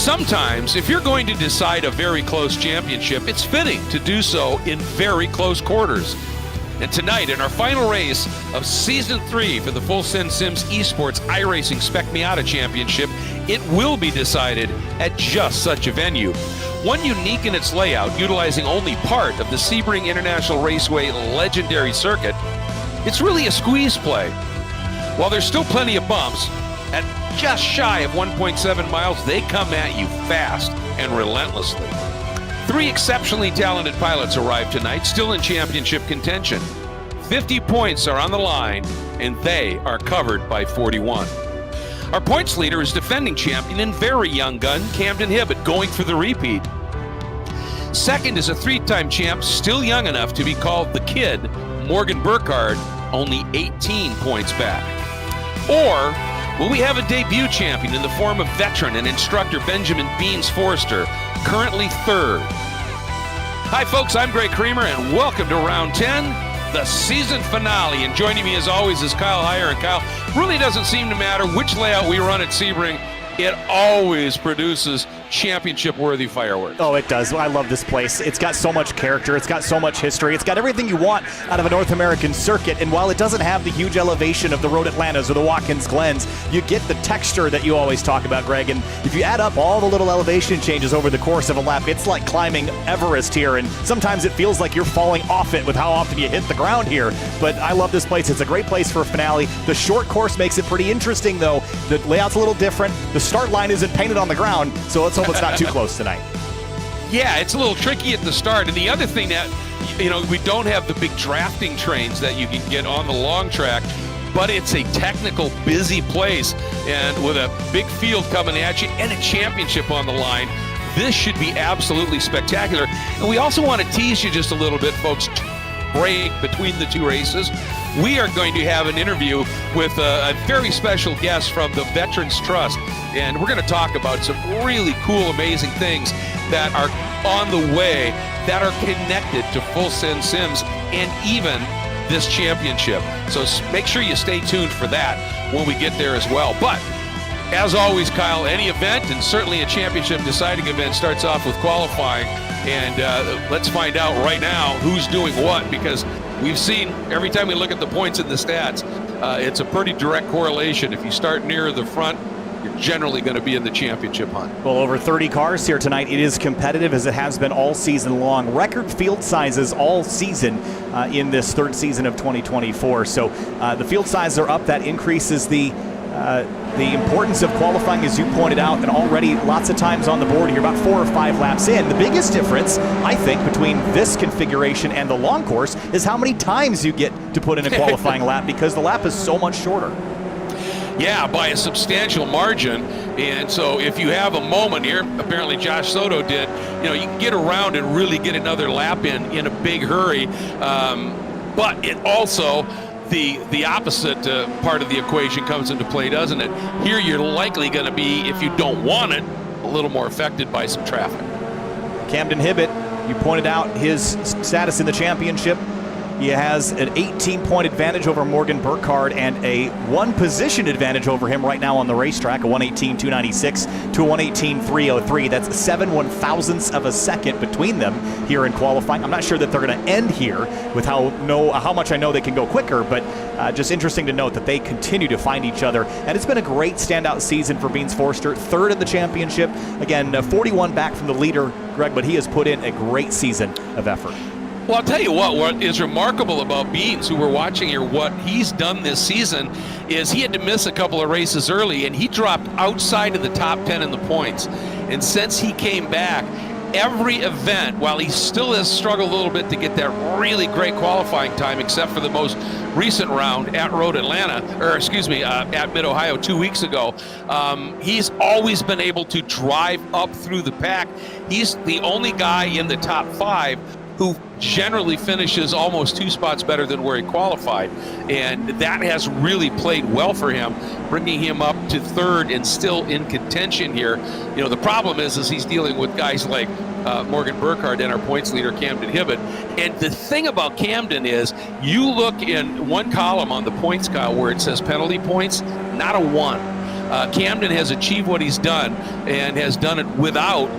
Sometimes, if you're going to decide a very close championship, it's fitting to do so in very close quarters. And tonight, in our final race of Season 3 for the Full Send Sims Esports iRacing Spec Miata Championship, it will be decided at just such a venue. One unique in its layout, utilizing only part of the Sebring International Raceway legendary circuit, it's really a squeeze play. While there's still plenty of bumps, at just shy of 1.7 miles, they come at you fast and relentlessly. 3 exceptionally talented pilots arrived tonight, still in championship contention. 50 points are on the line, and they are covered by 41. Our points leader is defending champion and very young gun, Camden Hibbett, going for the repeat. Second is a 3-time champ, still young enough to be called the Kid, Morgan Burkhardt, only 18 points back. Or will we have a debut champion in the form of veteran and instructor Benjamin Beans Forrester, currently 3rd. Hi folks, I'm Greg Creamer and welcome to round 10, the season finale. And joining me as always is Kyle Heyer. And Kyle, really doesn't seem to matter which layout we run at Sebring, it always produces championship-worthy fireworks. Oh, it does. I love this place. It's got so much character. It's got so much history. It's got everything you want out of a North American circuit. And while it doesn't have the huge elevation of the Road Atlantas or the Watkins Glens, you get the texture that you always talk about, Greg. And if you add up all the little elevation changes over the course of a lap, it's like climbing Everest here. And sometimes it feels like you're falling off it with how often you hit the ground here. But I love this place. It's a great place for a finale. The short course makes it pretty interesting, though. The layout's a little different. The start line isn't painted on the ground, so let's hope it's not too close tonight. Yeah, it's a little tricky at the start. And the other thing that, we don't have the big drafting trains that you can get on the long track, but it's a technical, busy place. And with a big field coming at you and a championship on the line, this should be absolutely spectacular. And we also want to tease you just a little bit, folks. Break between the 2 races. We are going to have an interview with a very special guest from the Veterans Trust, and we're going to talk about some really cool, amazing things that are on the way that are connected to Full Send Sims and even this championship. So make sure you stay tuned for that when we get there as well. But as always, Kyle, any event, and certainly a championship deciding event, starts off with qualifying. And let's find out right now who's doing what, because we've seen every time we look at the points in the stats, it's a pretty direct correlation. If you start near the front, you're generally going to be in the championship hunt. Well, over 30 cars here tonight. It is competitive as it has been all season long. Record field sizes all season in this 3rd season of 2024. So the field sizes are up. That increases the importance of qualifying, as you pointed out, and already lots of times on the board here, about 4 or 5 laps in. The biggest difference, I think, between this configuration and the long course is how many times you get to put in a qualifying lap, because the lap is so much shorter. Yeah, by a substantial margin. And so if you have a moment here, apparently Josh Soto did, you can get around and really get another lap in a big hurry. But it also, the opposite part of the equation comes into play, doesn't it? Here you're likely going to be, if you don't want it, a little more affected by some traffic. Camden Hibbett, you pointed out his status in the championship. He has an 18-point advantage over Morgan Burkhardt and a 1-position advantage over him right now on the racetrack, a 1:18.296 to a 1:18.303. That's 7 1/1000ths of a second between them here in qualifying. I'm not sure that they're going to end here with how much I know they can go quicker, but just interesting to note that they continue to find each other. And it's been a great standout season for Beans Forrester, 3rd in the championship. Again, 41 back from the leader, Greg, but he has put in a great season of effort. Well, I'll tell you what is remarkable about Beans, who we're watching here, what he's done this season is he had to miss a couple of races early, and he dropped outside of the top 10 in the points. And since he came back, every event, while he still has struggled a little bit to get that really great qualifying time, except for the most recent round at Road Atlanta, at Mid-Ohio 2 weeks ago, he's always been able to drive up through the pack. He's the only guy in the top 5 who generally finishes almost 2 spots better than where he qualified. And that has really played well for him, bringing him up to 3rd and still in contention here. The problem is he's dealing with guys like Morgan Burkhardt and our points leader, Camden Hibbett. And the thing about Camden is you look in one column on the points, Kyle, where it says penalty points, not a 1. Camden has achieved what he's done and has done it without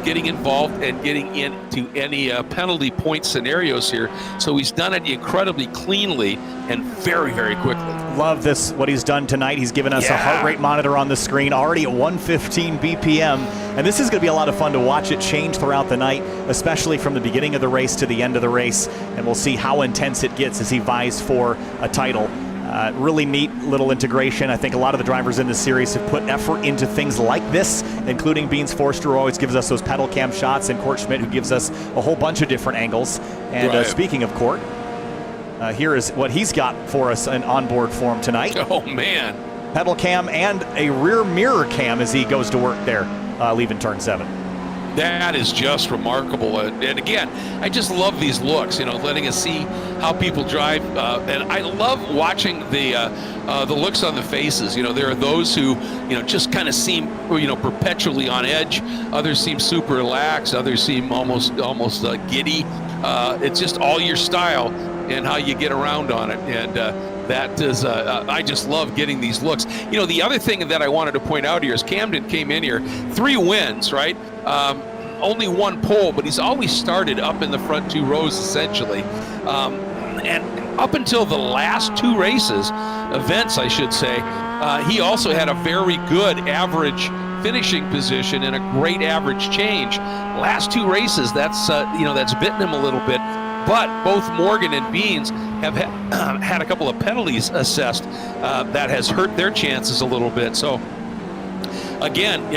getting involved and getting into any penalty point scenarios here. So he's done it incredibly cleanly and very, very quickly. Love this, what he's done tonight. He's given us a heart rate monitor on the screen, already at 115 BPM. And this is going to be a lot of fun to watch it change throughout the night, especially from the beginning of the race to the end of the race. And we'll see how intense it gets as he vies for a title. Really neat little integration. I think a lot of the drivers in this series have put effort into things like this, including Beans Forster, who always gives us those pedal cam shots, and Court Schmidt, who gives us a whole bunch of different angles. And speaking of Court, here is what he's got for us in onboard form tonight. Oh, man. Pedal cam and a rear mirror cam as he goes to work there, leaving turn 7. That is just remarkable. And again, I just love these looks, letting us see how people drive. And I love watching the looks on the faces. There are those who, just kind of seem, perpetually on edge. Others seem super relaxed. Others seem almost giddy. It's just all your style and how you get around on it. And that is, I just love getting these looks. The other thing that I wanted to point out here is Camden came in here, 3 wins, right? Only 1 pole, but he's always started up in the front 2 rows, essentially. And up until the last 2 events, I should say, he also had a very good average finishing position and a great average change. Last 2 races, that's bitten him a little bit. But both Morgan and Beans have had a couple of penalties assessed that has hurt their chances a little bit. So again,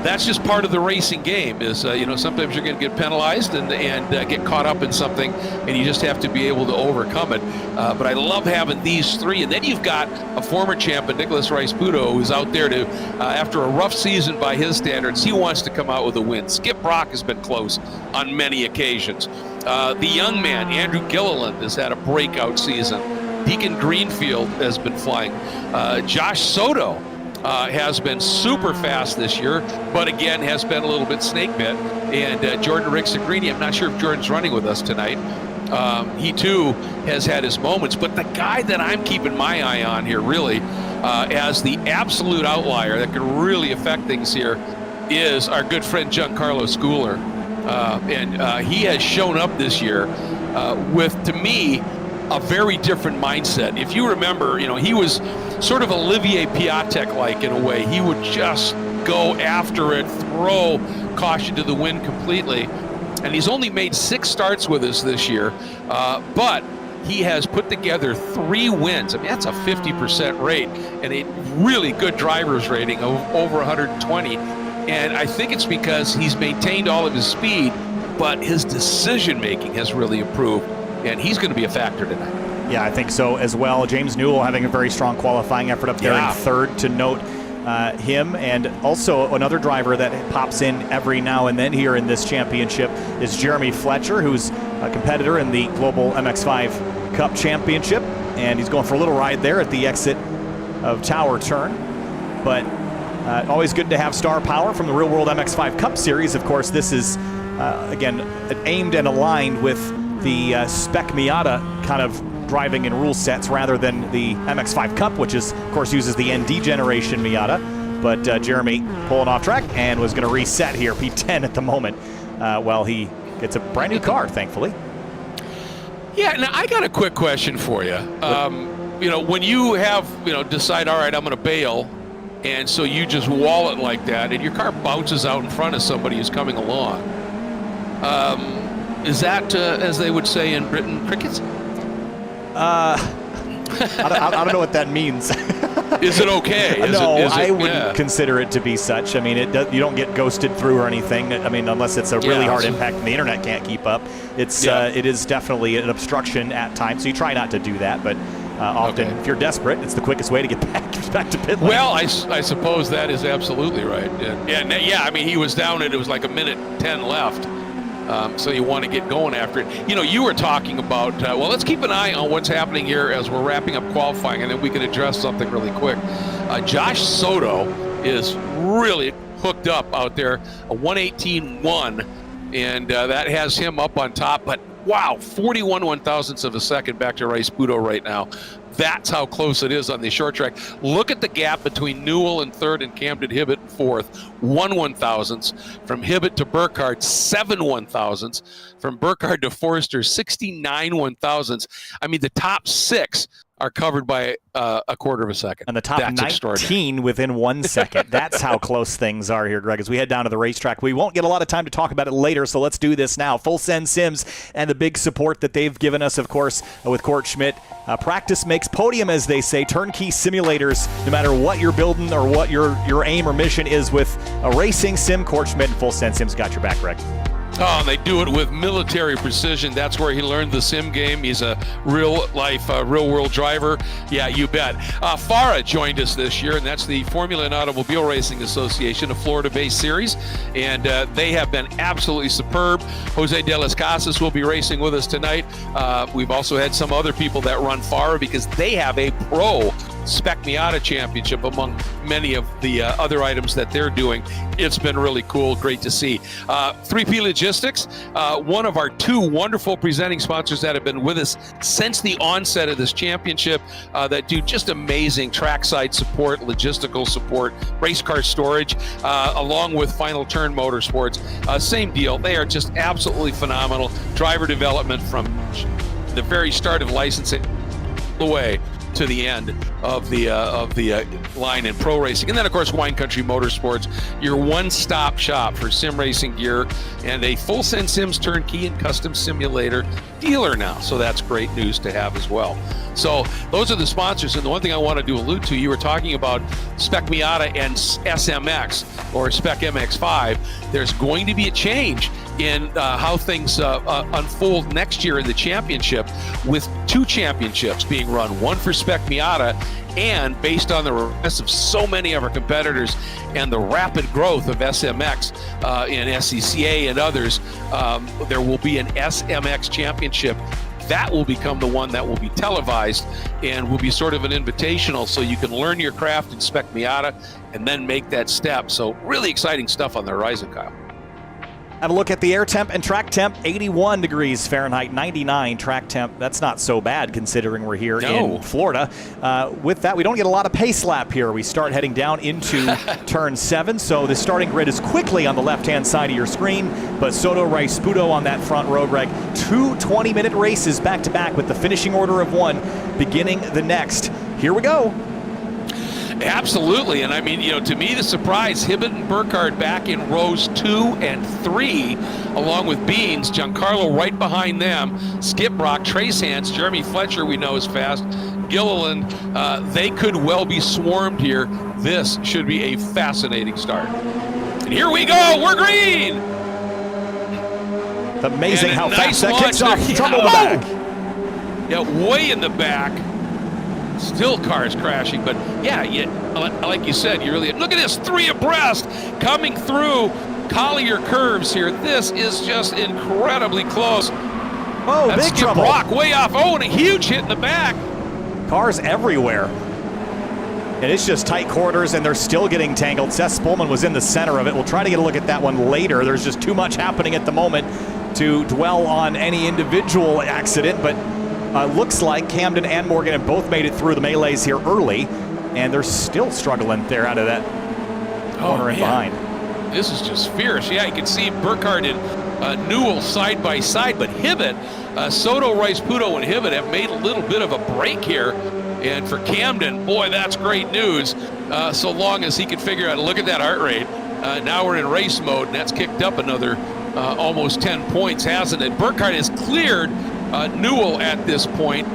that's just part of the racing game. Is sometimes you're going to get penalized and get caught up in something, and you just have to be able to overcome it. But I love having these 3, and then you've got a former champion, Nicholas Rice-Puto, who's out there to, after a rough season by his standards, he wants to come out with a win. Skip Brock has been close on many occasions. The young man, Andrew Gilliland, has had a breakout season. Deacon Greenfield has been flying. Josh Soto has been super fast this year, but again has been a little bit snake bit. And Jordan Ricksagrini, I'm not sure if Jordan's running with us tonight. He too has had his moments, but the guy that I'm keeping my eye on here really as the absolute outlier that could really affect things here is our good friend Giancarlo Schooler. And he has shown up this year with, to me, a very different mindset. If you remember, he was sort of Olivier Piatek-like in a way. He would just go after it, throw caution to the wind completely. And he's only made 6 starts with us this year, but he has put together 3 wins. I mean, that's a 50% rate and a really good driver's rating of over 120. And I think it's because he's maintained all of his speed, but his decision-making has really improved. And he's going to be a factor tonight. Yeah, I think so as well. James Newell having a very strong qualifying effort up there in 3rd to note him. And also another driver that pops in every now and then here in this championship is Jeremy Fletcher, who's a competitor in the Global MX-5 Cup Championship. And he's going for a little ride there at the exit of Tower Turn. But always good to have star power from the Real World MX-5 Cup Series. Of course, this is, again, aimed and aligned with the Spec Miata kind of driving and rule sets rather than the MX-5 Cup, which is, of course, uses the ND generation Miata. But Jeremy pulling off track and was going to reset here, P10 at the moment, while he gets a brand new car, thankfully. Yeah, now I got a quick question for you. When you have, decide, all right, I'm going to bail, and so you just wall it like that, and your car bounces out in front of somebody who's coming along. Is that, as they would say in Britain, crickets? I don't know what that means. Is it okay? I wouldn't consider it to be such. I mean, you don't get ghosted through or anything. I mean, unless it's a really hard impact and the internet can't keep up. It is definitely an obstruction at times, so you try not to do that. But often, if you're desperate, it's the quickest way to get back to pit lane. Well, I suppose that is absolutely right. Yeah, I mean, he was down it was like 1:10 left. So you want to get going after it. You were talking about, let's keep an eye on what's happening here as we're wrapping up qualifying, and then we can address something really quick. Josh Soto is really hooked up out there, a 1:18.1, and that has him up on top. But wow, 41 1/1000ths of a second back to Rice-Puto right now. That's how close it is on the short track. Look at the gap between Newell in third and Camden Hibbett in fourth. 1/1000ths. From Hibbett to Burkhardt, 7/1000ths. From Burkhardt to Forrester, 69/1000ths. I mean, the top 6 are covered by a quarter of a second. And the top 19 within 1 second. That's how close things are here, Greg, as we head down to the racetrack. We won't get a lot of time to talk about it later, so let's do this now. Full Send Sims and the big support that they've given us, of course, with Court Schmidt. Practice makes podium, as they say. Turnkey simulators, no matter what you're building or what your aim or mission is with a racing sim, Court Schmidt and Full Send Sims got your back, Greg. Oh, and they do it with military precision. That's where he learned the sim game. He's a real-life, real-world driver. Yeah, you bet. FARA joined us this year, and that's the Formula and Automobile Racing Association, a Florida-based series, and they have been absolutely superb. Jose de las Casas will be racing with us tonight. We've also had some other people that run FARA because they have a pro Spec Miata championship among many of the other items that they're doing. It's been really cool. Great to see. 3P Logistics, one of our 2 wonderful presenting sponsors that have been with us since the onset of this championship, that do just amazing trackside support, logistical support, race car storage, along with Final Turn Motorsports. Same deal. They are just absolutely phenomenal. Driver development from the very start of licensing the way to the end of the line in pro racing. And then, of course, Wine Country Motorsports, your one-stop shop for sim racing gear and a Full Send Sims turnkey and custom simulator dealer now. So that's great news to have as well. So those are the sponsors. And the one thing I wanted to allude to, you were talking about Spec Miata and SMX or Spec MX-5. There's going to be a change in how things unfold next year in the championship, with 2 championships being run, one for Spec Miata, and based on the request of so many of our competitors and the rapid growth of SMX in SCCA and others, there will be an SMX championship. That will become the one that will be televised and will be sort of an invitational, so you can learn your craft in Spec Miata and then make that step. So really exciting stuff on the horizon, Kyle. Have a look at the air temp and track temp. 81 degrees Fahrenheit, 99 track temp. That's not so bad considering we're here in Florida. With that, we don't get a lot of pace lap here. We start heading down into turn 7. So the starting grid is quickly on the left-hand side of your screen. But Soto, Rice, Sputo on that front row, Greg. 2 20-minute races back-to-back with the finishing order of 1 beginning the next. Here we go. Absolutely, and I mean, to me, the surprise, Hibbett and Burkhardt back in rows 2 and 3, along with Beans, Giancarlo right behind them, Skip Brock, Trace Hans, Jeremy Fletcher we know is fast, Gilliland, they could well be swarmed here. This should be a fascinating start. And here we go, we're green! It's amazing how nice fast that kicks off. Trouble in the back. Yeah, way in the back. Still cars crashing, but yeah, like you said, you really look at this, 3 abreast coming through Collier curves here. This is just incredibly close. Oh, that's big Skip trouble. Brock way off. Oh, and a huge hit in the back. Cars everywhere. And it's just tight quarters, and they're still getting tangled. Seth Spolman was in the center of it. We'll try to get a look at that one later. There's just too much happening at the moment to dwell on any individual accident, but looks like Camden and Morgan have both made it through the melees here early, and they're still struggling there out of that corner and behind. This is just fierce. Yeah, you can see Burkhardt and Newell side by side, but Hibbett, Soto, Rice, Puto, and Hibbett have made a little bit of a break here. And for Camden, boy, that's great news, so long as he can figure out, look at that heart rate. Now we're in race mode, and that's kicked up another almost 10 points, hasn't it? Burkhardt has cleared Newell at this point,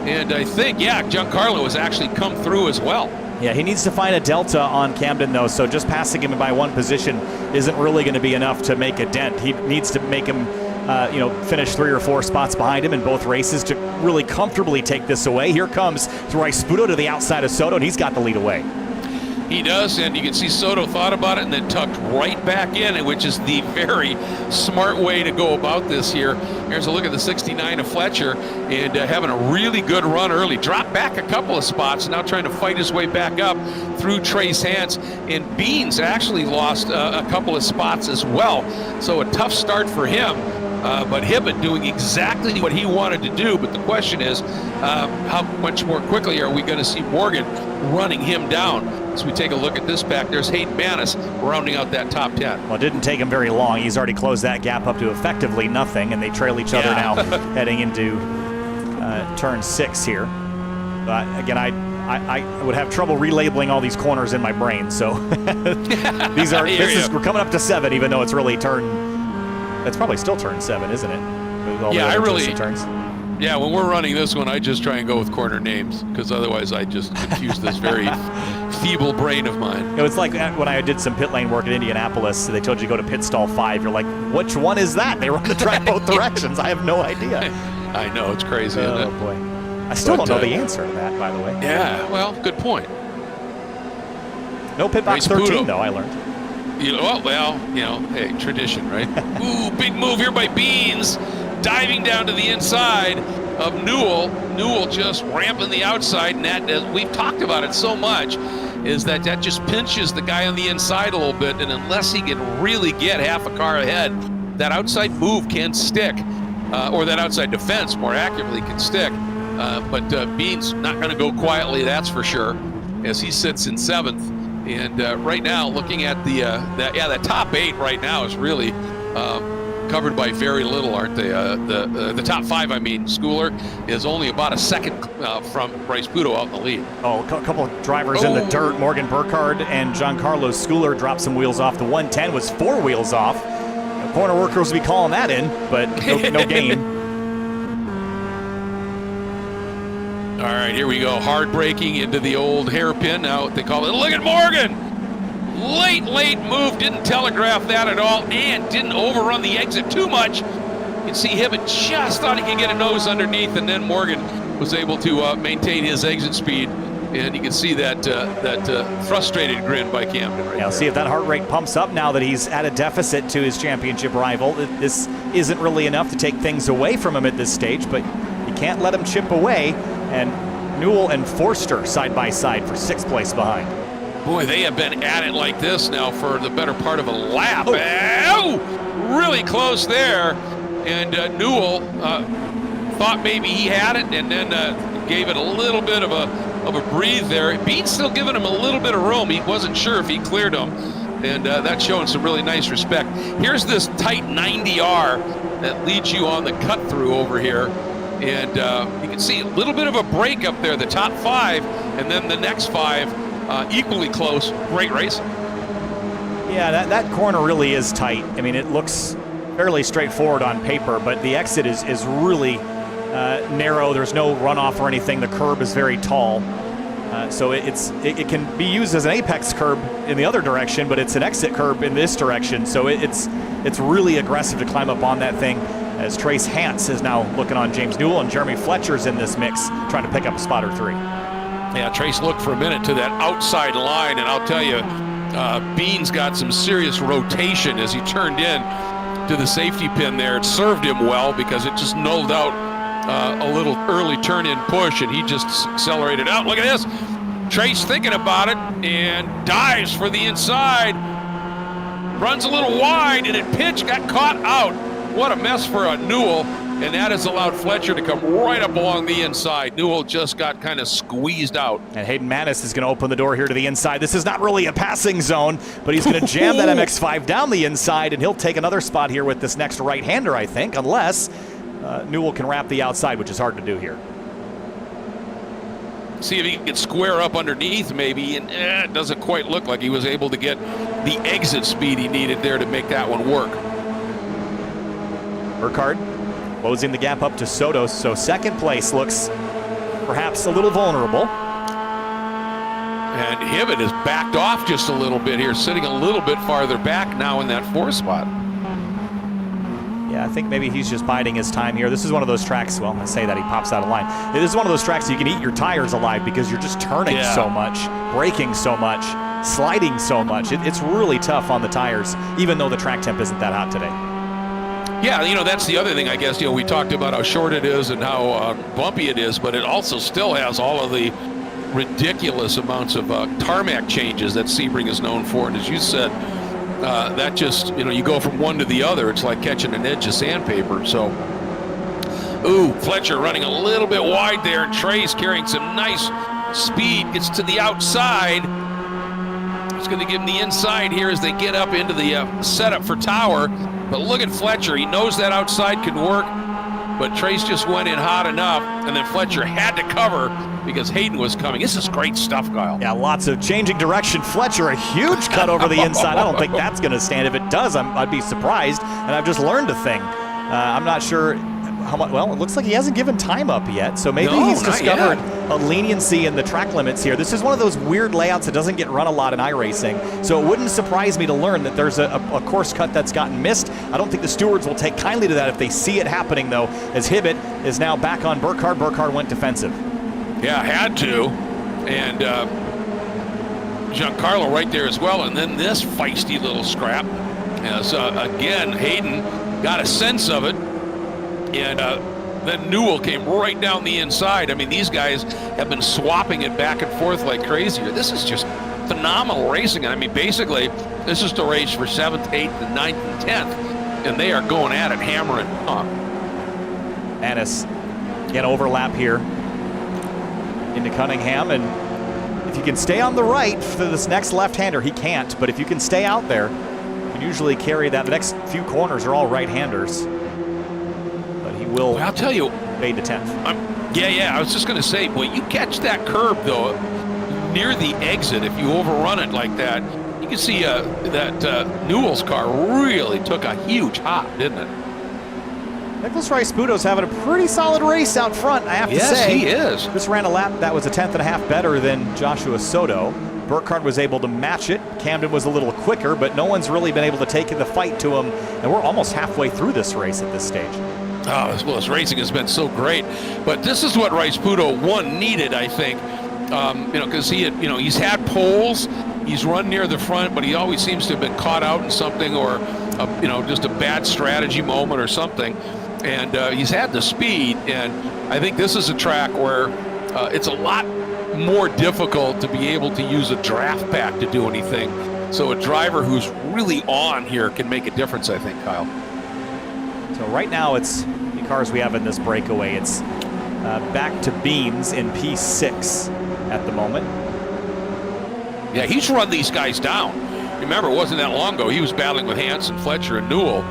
and I think, Giancarlo has actually come through as well. Yeah, he needs to find a delta on Camden, though, so just passing him by 1 position isn't really going to be enough to make a dent. He needs to make him, finish 3 or 4 spots behind him in both races to really comfortably take this away. Here comes Rice Sputo to the outside of Soto, and he's got the lead away. He does, and you can see Soto thought about it and then tucked right back in, which is the very smart way to go about this here. Here's a look at the 69 of Fletcher, and having a really good run early. Dropped back a couple of spots, now trying to fight his way back up through Trace Hans. And Beans actually lost a couple of spots as well, so a tough start for him. but Hibbett doing exactly what he wanted to do. But the question is, how much more quickly are we going to see Morgan running him down? As we take a look at this pack, there's Hayden Manis rounding out that top 10. Well, it didn't take him very long. He's already closed that gap up to effectively nothing, and they trail each other now heading into turn 6 here. But again, I would have trouble relabeling all these corners in my brain. So we're coming up to 7, even though it's really it's probably still turn 7, isn't it? With all the turns. Yeah, when we're running this one, I just try and go with corner names, because otherwise I just confuse this very feeble brain of mine. It's like when I did some pit lane work in Indianapolis, they told you to go to pit stall 5. You're like, which one is that? They run the track both directions. I have no idea. I know, it's crazy, isn't it? Oh, boy. I still don't know the answer to that, by the way. Yeah, well, good point. No pit box 13, though, I learned. Hey, tradition, right? Ooh, big move here by Beans. Diving down to the inside of Newell. Newell just ramping the outside, and that, we've talked about it so much, is that just pinches the guy on the inside a little bit, and unless he can really get half a car ahead, that outside move can stick, or that outside defense, more accurately, can stick. But Beans not going to go quietly, that's for sure, as he sits in 7th. And right now, looking at the top 8 right now is really covered by very little, aren't they? The top 5, I mean, Schooler is only about a second from Bryce Puto out in the lead. Oh, a couple of drivers in the dirt. Morgan Burkhardt and Giancarlo Schooler dropped some wheels off. The 110 was 4 wheels off. The corner workers will be calling that in, but no gain. All right, here we go. Hard braking into the old hairpin. Now they call it. Look at Morgan. Late move, didn't telegraph that at all, and didn't overrun the exit too much. You can see Hibbett just thought he could get a nose underneath, and then Morgan was able to maintain his exit speed. And you can see that frustrated grin by Camden right there. See if that heart rate pumps up now that he's at a deficit to his championship rival. This isn't really enough to take things away from him at this stage, but you can't let him chip away. And Newell and Forster side by side for 6th place behind. Boy, they have been at it like this now for the better part of a lap. Oh, really close there. And Newell thought maybe he had it, and then gave it a little bit of a breathe there. Bean's still giving him a little bit of room. He wasn't sure if he cleared him, and that's showing some really nice respect. Here's this tight 90R that leads you on the cut through over here. And you can see a little bit of a break up there, the top 5, and then the next 5 equally close. Great race. Yeah, that corner really is tight. I mean, it looks fairly straightforward on paper, but the exit is really narrow. There's no runoff or anything. The curb is very tall. So it can be used as an apex curb in the other direction, but it's an exit curb in this direction. So it's really aggressive to climb up on that thing, as Trace Hance is now looking on James Newell, and Jeremy Fletcher's in this mix trying to pick up a spot or 3. Yeah, Trace looked for a minute to that outside line, and I'll tell you, Beans got some serious rotation as he turned in to the safety pin there. It served him well because it just nulled out a little early turn-in push, and he just accelerated out. Look at this. Trace thinking about it and dives for the inside. Runs a little wide, and it pitched, got caught out. What a mess for Newell, and that has allowed Fletcher to come right up along the inside. Newell just got kind of squeezed out. And Hayden Manis is going to open the door here to the inside. This is not really a passing zone, but he's going to jam that MX-5 down the inside, and he'll take another spot here with this next right-hander, I think, unless Newell can wrap the outside, which is hard to do here. See if he can square up underneath maybe, and it doesn't quite look like he was able to get the exit speed he needed there to make that one work. Burkhardt closing the gap up to Soto, so 2nd place looks perhaps a little vulnerable. And Hibbett has backed off just a little bit here, sitting a little bit farther back now in that 4th spot. Yeah, I think maybe he's just biding his time here. This is one of those tracks, well, I say that he pops out of line. This is one of those tracks you can eat your tires alive because you're just turning so much, braking so much, sliding so much. It's really tough on the tires, even though the track temp isn't that hot today. Yeah, that's the other thing, I guess. We talked about how short it is and how bumpy it is, but it also still has all of the ridiculous amounts of tarmac changes that Sebring is known for. And as you said, that just, you go from one to the other. It's like catching an edge of sandpaper. So, ooh, Fletcher running a little bit wide there, and Trey's carrying some nice speed, gets to the outside. It's going to give him the inside here as they get up into the setup for Tower. But look at Fletcher. He knows that outside can work, but Trace just went in hot enough, and then Fletcher had to cover because Hayden was coming. This is great stuff, Kyle. Yeah, lots of changing direction. Fletcher, a huge cut over the inside. I don't think that's going to stand. If it does, I'd be surprised, and I've just learned a thing. I'm not sure how much. Well, it looks like he hasn't given time up yet, so maybe he's discovered a leniency in the track limits here. This is one of those weird layouts that doesn't get run a lot in iRacing, so it wouldn't surprise me to learn that there's a course cut that's gotten missed. I don't think the stewards will take kindly to that if they see it happening, though, as Hibbett is now back on Burkhardt. Burkhardt went defensive. Yeah, had to, and Giancarlo right there as well, and then this feisty little scrap as, again, Hayden got a sense of it, and then Newell came right down the inside. I mean, these guys have been swapping it back and forth like crazy here. This is just phenomenal racing. I mean, basically, this is the race for 7th, 8th, and 9th, and 10th, and they are going at it, hammering. Annis, again, overlap here into Cunningham, and if you can stay on the right for this next left-hander, he can't, but if you can stay out there, you can usually carry that. The next few corners are all right-handers. Will I'll tell you, fade to 10th. Yeah, I was just going to say, well, you catch that curb, though, near the exit, if you overrun it like that, you can see that Newell's car really took a huge hop, didn't it? Nicholas Rice-Buto's having a pretty solid race out front, I have to say. Yes, he is. Just ran a lap that was a 10th and a half better than Joshua Soto. Burkhardt was able to match it. Camden was a little quicker, but no one's really been able to take the fight to him, and we're almost halfway through this race at this stage. Oh, well, this racing has been so great, but this is what Rice-Buto needed, I think. Because he had, he's had poles, he's run near the front, but he always seems to have been caught out in something, or just a bad strategy moment or something. And he's had the speed, and I think this is a track where it's a lot more difficult to be able to use a draft pack to do anything. So a driver who's really on here can make a difference, I think, Kyle. So right now it's the cars we have in this breakaway. It's back to Beans in P6 at the moment. Yeah, he's run these guys down. Remember, it wasn't that long ago. He was battling with Hansen, Fletcher, and Newell.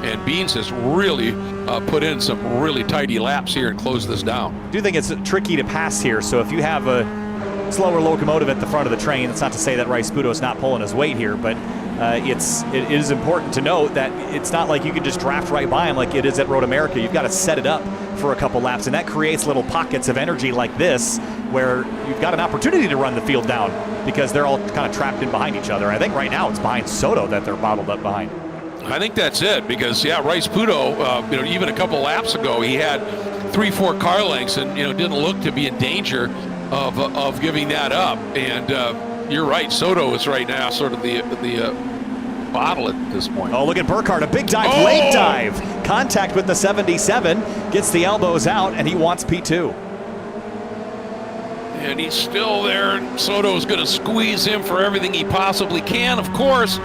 And Beans has really put in some really tidy laps here and closed this down. I do think it's tricky to pass here. So if you have a slower locomotive at the front of the train, that's not to say that Rice-Buto is not pulling his weight here, but it is important to note that it's not like you can just draft right by him like it is at Road America. You've got to set it up for a couple laps, and that creates little pockets of energy like this where you've got an opportunity to run the field down because they're all kind of trapped in behind each other. I think right now it's behind Soto that they're bottled up behind. I think that's it because, yeah, Rice-Buto, even a couple laps ago, he had 3-4 car lengths and, didn't look to be in danger of giving that up. And you're right, Soto is right now sort of the bottle at this point. Oh, look at Burkhardt, a big dive, late dive. Contact with the 77, gets the elbows out, and he wants P2. And he's still there, and Soto's going to squeeze him for everything he possibly can, of course.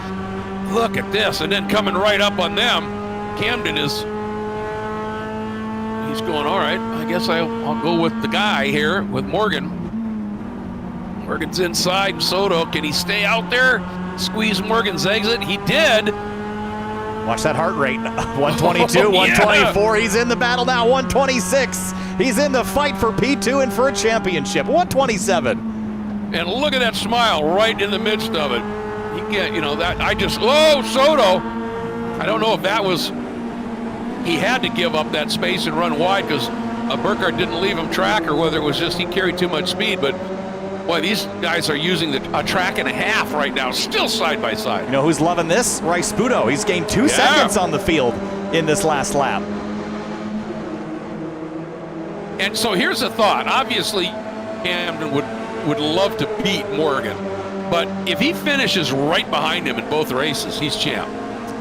Look at this, and then coming right up on them, Camden he's going, all right, I guess I'll go with the guy here, with Morgan. Morgan's inside, Soto, can he stay out there? Squeeze Morgan's exit, he did. Watch that heart rate, 122, 124, he's in the battle now, 126. He's in the fight for P2 and for a championship, 127. And look at that smile right in the midst of it. He can't, Soto. I don't know if that was, he had to give up that space and run wide because Burkhardt didn't leave him track, or whether it was just he carried too much speed, but boy, these guys are using a track and a half right now, still side by side. You know who's loving this? Rice-Buto. He's gained 2 seconds on the field in this last lap. And so here's a thought. Obviously, Camden would love to beat Morgan, but if he finishes right behind him in both races, he's champ.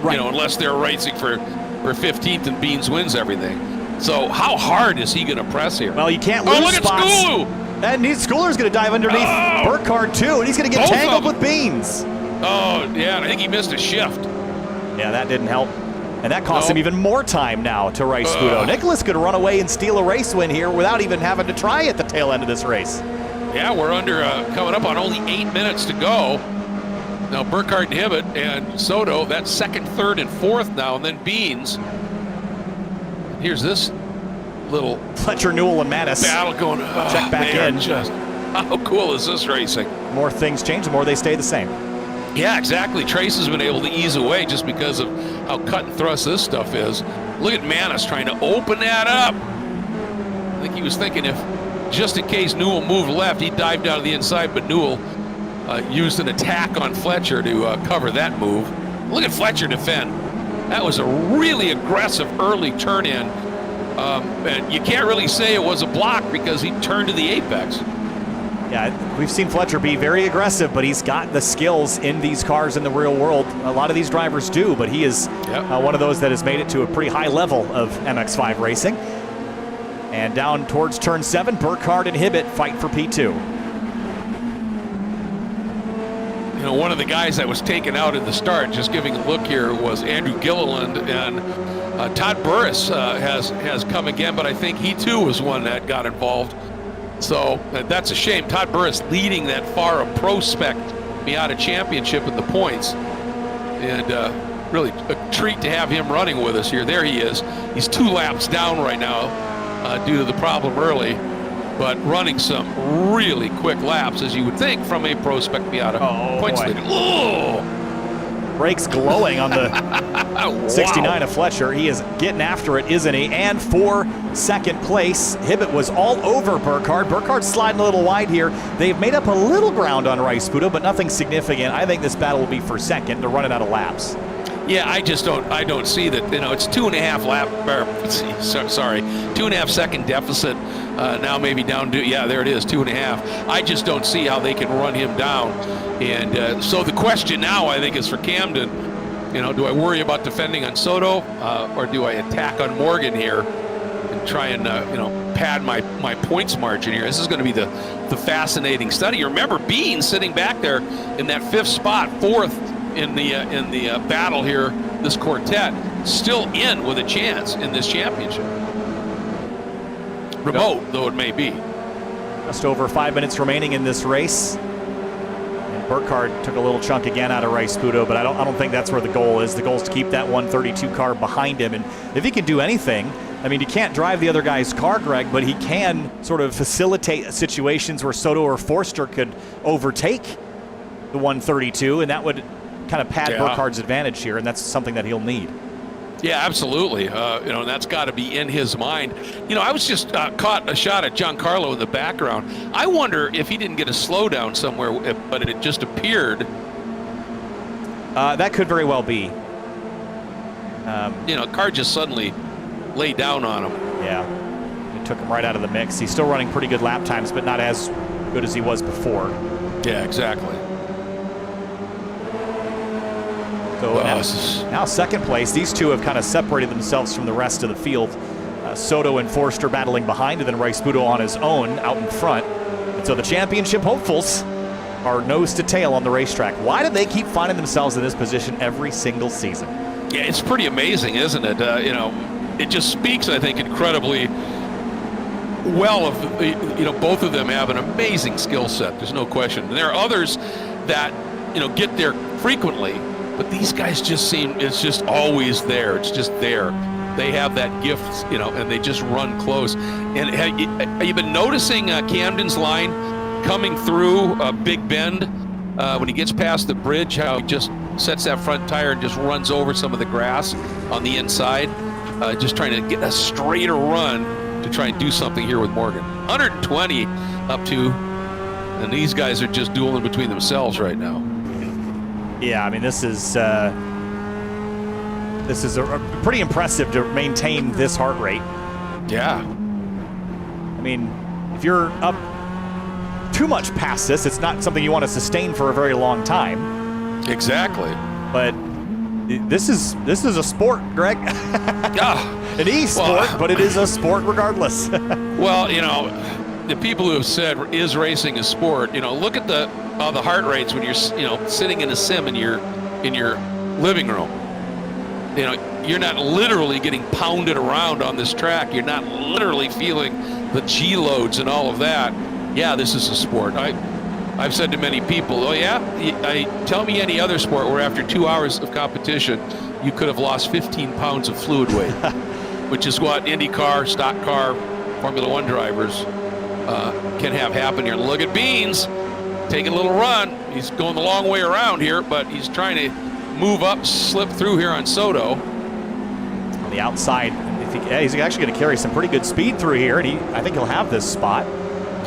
Right. Unless they're racing for 15th and Beans wins everything. So how hard is he going to press here? Well, you can't lose look spots. At Skulu. And Schooler's going to dive underneath Burkhardt too, and he's going to get tangled with Beans. Oh, yeah, I think he missed a shift. Yeah, that didn't help. And that cost him even more time now to race Spudo. Nicholas could run away and steal a race win here without even having to try at the tail end of this race. Yeah, we're coming up on only 8 minutes to go. Now Burkhardt and Hibbett and Soto, that's second, third, and fourth now, and then Beans. Here's this little Fletcher, Newell, and Mattis battle going. Check back in. Just, how cool is this racing? More things change, the more they stay the same. Yeah, exactly. Trace has been able to ease away just because of how cut and thrust this stuff is. Look at Mattis trying to open that up. I think he was thinking if, just in case Newell moved left, he'd dive down to the inside, but Newell used an attack on Fletcher to cover that move. Look at Fletcher defend. That was a really aggressive early turn in. And you can't really say it was a block because he turned to the apex. Yeah, we've seen Fletcher be very aggressive, but he's got the skills in these cars in the real world. A lot of these drivers do, but he is one of those that has made it to a pretty high level of MX-5 racing. And down towards turn 7, Burkhardt and Hibbett fight for P2. You know, one of the guys that was taken out in the start, just giving a look here, was Andrew Gilliland, and Todd Burris has come again, but I think he too was one that got involved. So that's a shame. Todd Burris leading that FARA Pro Spec Miata Championship in the points, and really a treat to have him running with us here. There he is. He's 2 laps down right now due to the problem early, but running some really quick laps, as you would think, from a Pro Spec Miata points leader. Oh! Brakes glowing on the 69 of Fletcher. He is getting after it, isn't he? And for second place, Hibbett was all over Burkhardt. Burkhardt's sliding a little wide here. They've made up a little ground on Rice Spudo, but nothing significant. I think this battle will be for second. They're running out of laps. Yeah, I don't see that. You know, it's 2.5 lap, or, sorry, 2.5 second deficit. Now maybe down to, yeah, there it is, 2.5. I just don't see how they can run him down. And so the question now, I think, is for Camden. You know, do I worry about defending on Soto, or do I attack on Morgan here and try and you know, pad my points margin here? This is going to be the fascinating study. You remember Bean sitting back there in that 5th spot, 4th. In the battle here, this quartet still in with a chance in this championship. Remote though it may be. Just over 5 minutes remaining in this race. And Burkhardt took a little chunk again out of Rice Spudo, but I don't think that's where the goal is. The goal is to keep that 132 car behind him. And if he can do anything, I mean, he can't drive the other guy's car, Greg, but he can sort of facilitate situations where Soto or Forster could overtake the 132, and that would kind of pad Burkhardt's advantage here, and that's something that he'll need. Yeah, absolutely. You know, and that's got to be in his mind. You know, I was just caught a shot at Giancarlo in the background. I wonder if he didn't get a slowdown somewhere, but it just appeared. That could very well be. You know, car just suddenly laid down on him. Yeah, it took him right out of the mix. He's still running pretty good lap times, but not as good as he was before. Yeah, exactly. So now second place. These two have kind of separated themselves from the rest of the field. Soto and Forster battling behind, and then Rice Spudo on his own out in front. And so the championship hopefuls are nose to tail on the racetrack. Why do they keep finding themselves in this position every single season? Yeah, it's pretty amazing, isn't it? You know, it just speaks, I think, incredibly well of, you know, both of them have an amazing skill set. There's no question. And there are others that, you know, get there frequently. But these guys just seem, it's just always there. It's just there. They have that gift, you know, and they just run close. And have you been noticing Camden's line coming through Big Bend when he gets past the bridge, how he just sets that front tire and just runs over some of the grass on the inside, just trying to get a straighter run to try and do something here with Morgan. 120 up to, and these guys are just dueling between themselves right now. Yeah, I mean, this is pretty impressive to maintain this heart rate. Yeah. I mean, if you're up too much past this, it's not something you want to sustain for a very long time. Exactly. But this is a sport, Greg. Yeah. An e-sport, but it is a sport regardless. Well, you know, the people who have said, is racing a sport? Look at the heart rates when you're sitting in a sim in your living room. You're not literally getting pounded around on this track. You're not literally feeling the G loads and all of that. Yeah, this is a sport. I've said to many people, oh yeah, tell me any other sport where after 2 hours of competition, you could have lost 15 pounds of fluid weight, which is what IndyCar, stock car, Formula One drivers can have happen here. Look at Beans taking a little run. He's going the long way around here, but he's trying to move up, slip through here on Soto. On the outside, he's actually going to carry some pretty good speed through here, and I think he'll have this spot.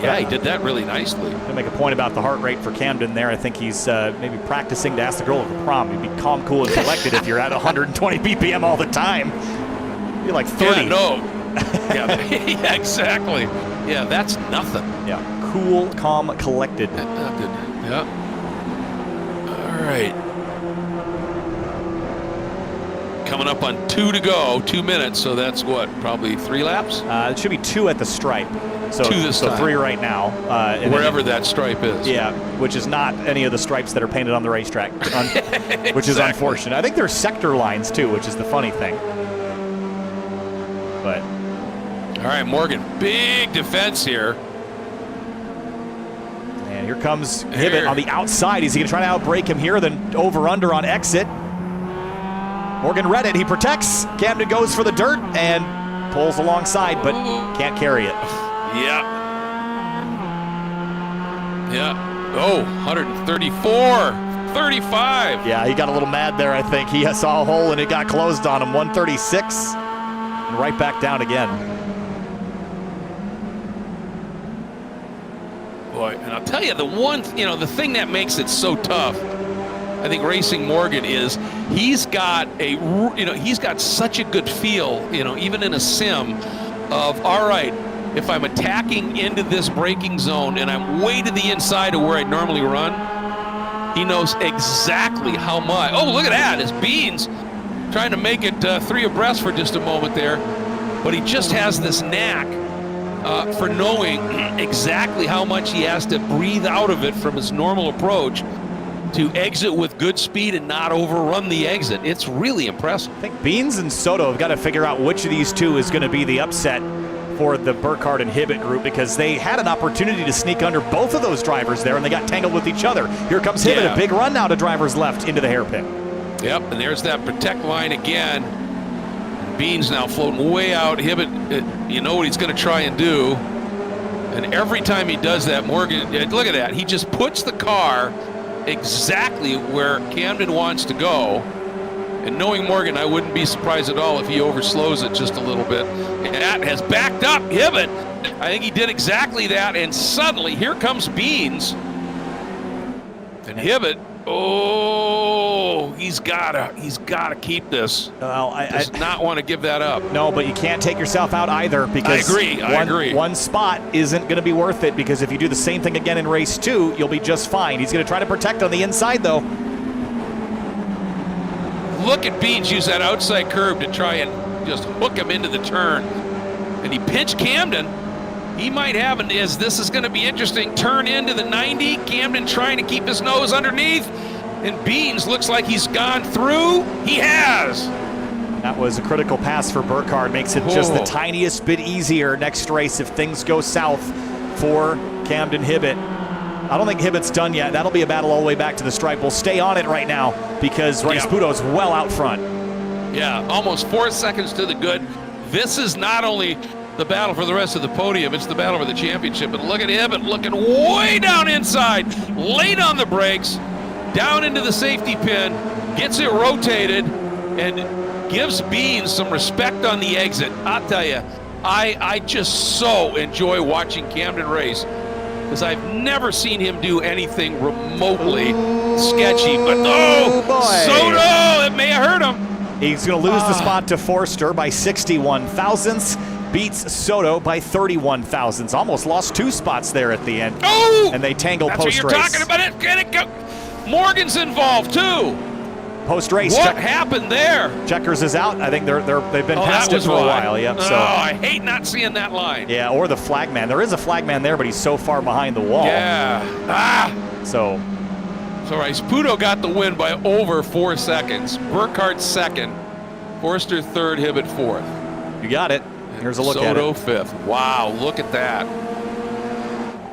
Yeah, he did that really nicely. To make a point about the heart rate for Camden there, I think he's maybe practicing to ask the girl at the prom. You'd be calm, cool, and collected if you're at 120 BPM all the time. You're like 30. Yeah, no. Yeah, exactly. Yeah, that's nothing. Yeah, cool, calm, collected. Yeah. All right. Coming up on 2 to go, 2 minutes, so that's what, probably 3 laps? It should be 2 at the stripe. So, 2 this time. 3 right now. Wherever that stripe is. Yeah, which is not any of the stripes that are painted on the racetrack, Exactly. which is unfortunate. I think there's sector lines too, which is the funny thing. But all right, Morgan, big defense here. And here comes Hibbett on the outside. Is he going to try to outbrake him here, then over-under on exit? Morgan read it. He protects. Camden goes for the dirt and pulls alongside, but can't carry it. Yeah. Oh, 134, 35. Yeah, he got a little mad there, I think. He saw a hole and it got closed on him. 136 and right back down again. Boy, and I'll tell you, the thing that makes it so tough, I think, racing Morgan is he's got such a good feel, even in a sim of, all right, if I'm attacking into this braking zone and I'm way to the inside of where I normally run, he knows exactly how much. Oh, look at that. It's Beans trying to make it 3 abreast for just a moment there. But he just has this knack for knowing exactly how much he has to breathe out of it from his normal approach to exit with good speed and not overrun the exit. It's really impressive. I think Beans and Soto have got to figure out which of these two is going to be the upset for the Burkhardt and Hibbett group, because they had an opportunity to sneak under both of those drivers there and they got tangled with each other. Here comes Hibbett, a big run now to drivers left into the hairpin. Yep, and there's that protect line again. Beans now floating way out. Hibbett, you know what he's going to try and do. And every time he does that, Morgan, look at that. He just puts the car exactly where Camden wants to go. And knowing Morgan, I wouldn't be surprised at all if he overslows it just a little bit. And that has backed up Hibbett. I think he did exactly that, and suddenly here comes Beans. And Hibbett, he's gotta keep this. Does not want to give that up. No, but you can't take yourself out either, because I agree. One spot isn't going to be worth it, because if you do the same thing again in race 2, you'll be just fine. He's going to try to protect on the inside though. Look at Beans use that outside curve to try and just hook him into the turn. And he pinched Camden. He might have this is going to be interesting, turn into the 90. Camden trying to keep his nose underneath. And Beans looks like he's gone through. He has. That was a critical pass for Burkhardt. Makes it just the tiniest bit easier next race if things go south for Camden Hibbett. I don't think Hibbett's done yet. That'll be a battle all the way back to the stripe. We'll stay on it right now because Rasputo's well out front. Yeah, almost 4 seconds to the good. This is not only the battle for the rest of the podium, it's the battle for the championship. And look at Hibbett looking way down inside, late on the brakes, down into the safety pin, gets it rotated, and gives Beans some respect on the exit. I'll tell you, I just so enjoy watching Camden race, because I've never seen him do anything remotely sketchy. But Soto, it may have hurt him. He's going to lose the spot to Forster by 61 thousandths. Beats Soto by 31 thousandths. Almost lost 2 spots there at the end. And they tangle post-race. That's what you're talking about. Can it go? Morgan's involved too. Post-race. What happened there? Checkers is out. I think they've been past it for a while. Yep. So. I hate not seeing that line. Yeah, or the flagman. There is a flagman there, but he's so far behind the wall. Yeah. So Puto got the win by over 4 seconds. Burkhardt second. Forster third. Hibbett fourth. You got it. Here's a look at it. Soto fifth. Wow, look at that.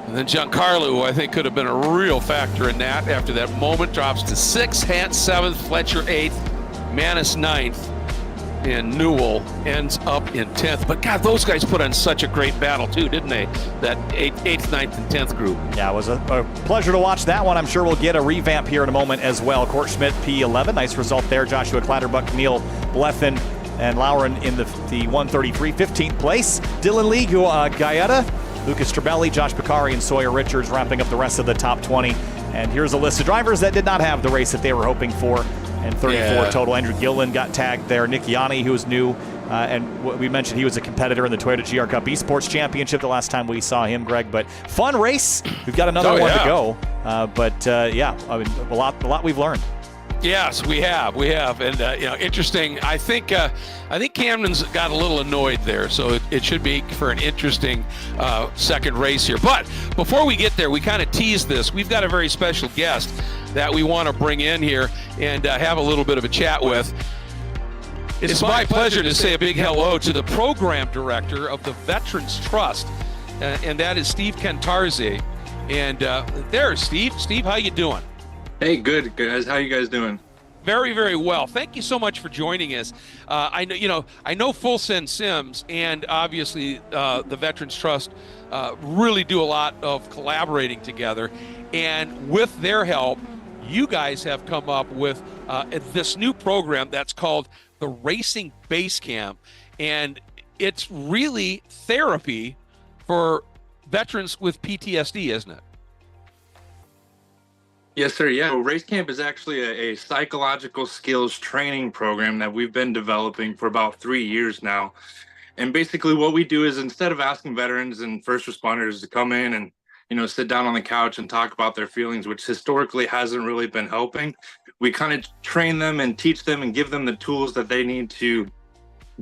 And then Giancarlo, who I think could have been a real factor in that after that moment, drops to 6th, Hant 7th, Fletcher 8th, Manis 9th, and Newell ends up in 10th. But God, those guys put on such a great battle too, didn't they? That 8th, 9th, and 10th group. Yeah, it was a pleasure to watch that one. I'm sure we'll get a revamp here in a moment as well. Court Schmidt P11, nice result there. Joshua Clatterbuck, Neil Bleffin, and Lauren in the 133, 15th place. Dylan Lee, Gaeta, Lucas Trebelli, Josh Picari, and Sawyer Richards wrapping up the rest of the top 20. And here's a list of drivers that did not have the race that they were hoping for. And 34 total. Andrew Gillen got tagged there. Nick Yanni, who was new. And we mentioned he was a competitor in the Toyota GR Cup Esports Championship the last time we saw him, Greg. But fun race. We've got another one to go. Yeah, I mean, a lot we've learned. Yes, we have, and interesting. I think Camden's got a little annoyed there, so it should be for an interesting second race here. But before we get there, we kind of teased this. We've got a very special guest that we want to bring in here and have a little bit of a chat with. It's my pleasure to say a big hello to the program director of the Veterans Trust, and that is Steve Cantarzi. And there's Steve. Steve, how you doing? Hey, good guys. How you guys doing? Very, very well. Thank you so much for joining us. I know Full Send Sims and obviously the Veterans Trust really do a lot of collaborating together, and with their help, you guys have come up with this new program that's called the Racing Base Camp, and it's really therapy for veterans with PTSD, isn't it? Yes, sir. Yeah, well, Race Camp is actually a psychological skills training program that we've been developing for about 3 years now. And basically what we do is, instead of asking veterans and first responders to come in and, sit down on the couch and talk about their feelings, which historically hasn't really been helping, we kind of train them and teach them and give them the tools that they need to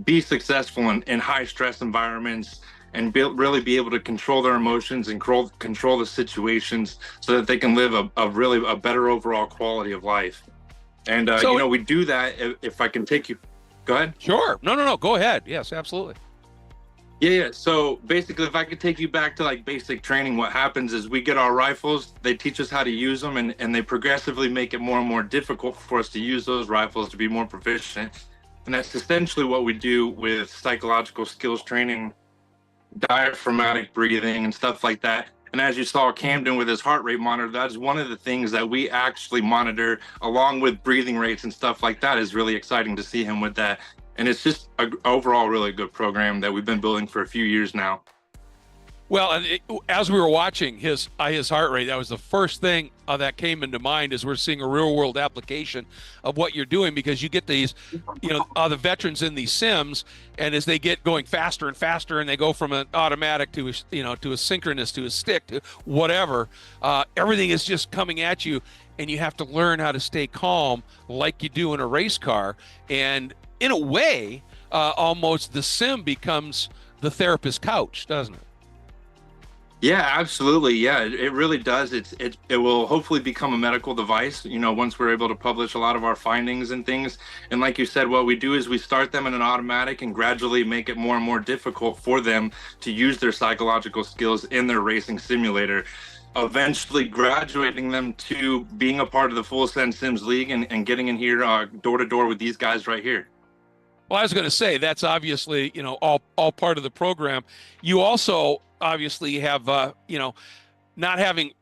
be successful in high stress environments, and really be able to control their emotions and control the situations so that they can live a better overall quality of life. And, we do that. If I can take you, go ahead. Sure. No. Go ahead. Yes, absolutely. Yeah. So basically, if I could take you back to like basic training, what happens is we get our rifles, they teach us how to use them, and they progressively make it more and more difficult for us to use those rifles to be more proficient. And that's essentially what we do with psychological skills training, diaphragmatic breathing and stuff like that. And as you saw Camden with his heart rate monitor, that is one of the things that we actually monitor, along with breathing rates and stuff like that. Is really exciting to see him with that. And it's just an overall really good program that we've been building for a few years now. Well, as we were watching his heart rate, that was the first thing that came into mind as we're seeing a real world application of what you're doing, because you get these, the veterans in these sims, and as they get going faster and faster, and they go from an automatic to a synchronous to a stick to whatever, everything is just coming at you, and you have to learn how to stay calm like you do in a race car. And in a way, almost the sim becomes the therapist's couch, doesn't it? Yeah, absolutely. Yeah, it really does. It will hopefully become a medical device, once we're able to publish a lot of our findings and things. And like you said, what we do is we start them in an automatic and gradually make it more and more difficult for them to use their psychological skills in their racing simulator, eventually graduating them to being a part of the Full Send Sims League and getting in here door to door with these guys right here. Well, I was going to say, that's obviously, all part of the program. You also obviously have, not having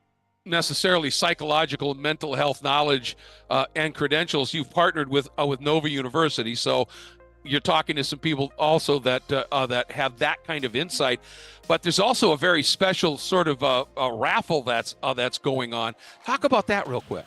necessarily psychological and mental health knowledge and credentials. You've partnered with Nova University, so you're talking to some people also that have that kind of insight. But there's also a very special sort of a raffle that's going on. Talk about that real quick.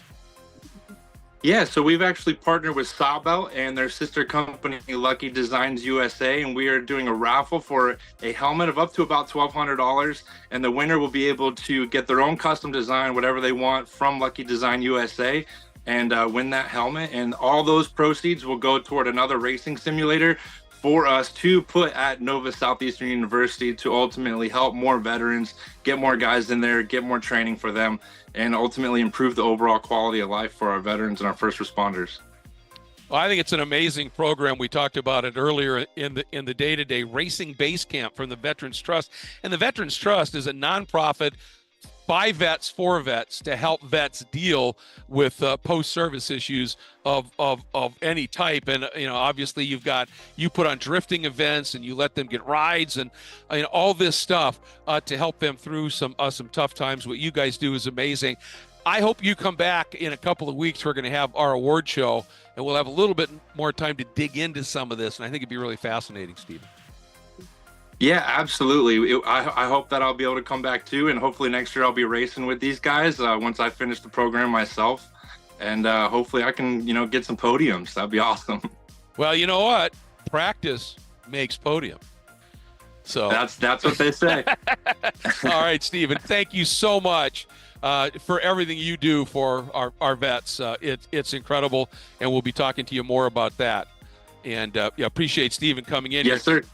Yeah, so we've actually partnered with Sawbelt and their sister company, Lucky Designs USA, and we are doing a raffle for a helmet of up to about $1,200, and the winner will be able to get their own custom design, whatever they want, from Lucky Design USA. and win that helmet. And all those proceeds will go toward another racing simulator for us to put at Nova Southeastern University to ultimately help more veterans, get more guys in there, get more training for them, and ultimately improve the overall quality of life for our veterans and our first responders. Well, I think it's an amazing program. We talked about it earlier in the day-to-day Racing Base Camp from the Veterans Trust. And the Veterans Trust is a nonprofit by vets for vets to help vets deal with post-service issues of any type. And obviously you put on drifting events and you let them get rides and all this stuff to help them through some tough times. What you guys do is amazing. I hope you come back in a couple of weeks. We're going to have our award show and we'll have a little bit more time to dig into some of this. And I think it'd be really fascinating, Stephen. Yeah, absolutely. I hope that I'll be able to come back too, and hopefully next year I'll be racing with these guys once I finish the program myself, and hopefully I can, get some podiums. That'd be awesome. Well, you know what? Practice makes podium. So that's what they say. All right, Stephen, thank you so much for everything you do for our vets. It's incredible, and we'll be talking to you more about that. And appreciate Stephen coming in. Yes, sir.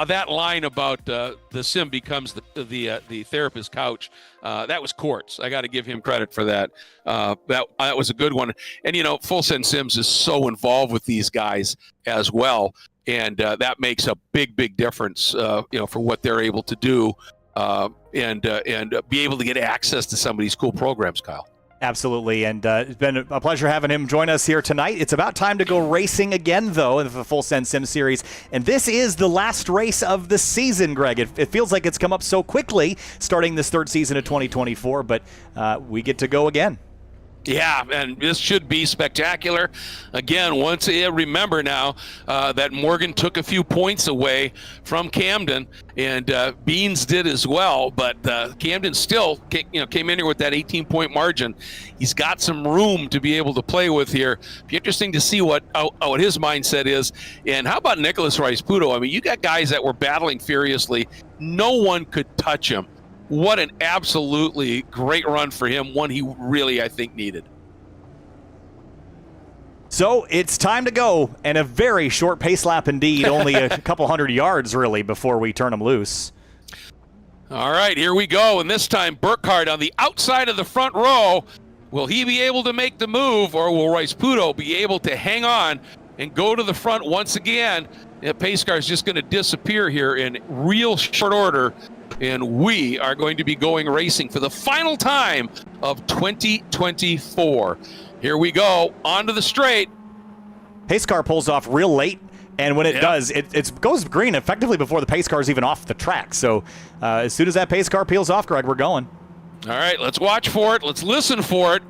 That line about the sim becomes the therapist couch. That was Quartz. I got to give him credit for that. That was a good one. And Full Send Sims is so involved with these guys as well, and that makes a big difference. For what they're able to do, and be able to get access to some of these cool programs, Kyle. Absolutely, and it's been a pleasure having him join us here tonight. It's about time to go racing again, though, in the Full Send Sim series, and this is the last race of the season, Greg. It feels like it's come up so quickly, starting this third season of 2024, but we get to go again. Yeah, and this should be spectacular. Again, remember now that Morgan took a few points away from Camden, and Beans did as well. But Camden still, came in here with that 18-point margin. He's got some room to be able to play with here. Be interesting to see what his mindset is. And how about Nicholas Rice-Puto? I mean, you got guys that were battling furiously. No one could touch him. What an absolutely great run for him, one he really, I think, needed. So it's time to go, and a very short pace lap indeed, only a couple hundred yards, really, before we turn them loose. All right, here we go, and this time Burkhardt on the outside of the front row. Will he be able to make the move, or will Rice-Puto be able to hang on and go to the front once again? The pace car is just going to disappear here in real short order. And we are going to be going racing for the final time of 2024. Here we go, onto the straight. Pace car pulls off real late, and when it does, it goes green effectively before the pace car is even off the track. So as soon as that pace car peels off, Greg, we're going. All right, let's watch for it. Let's listen for it.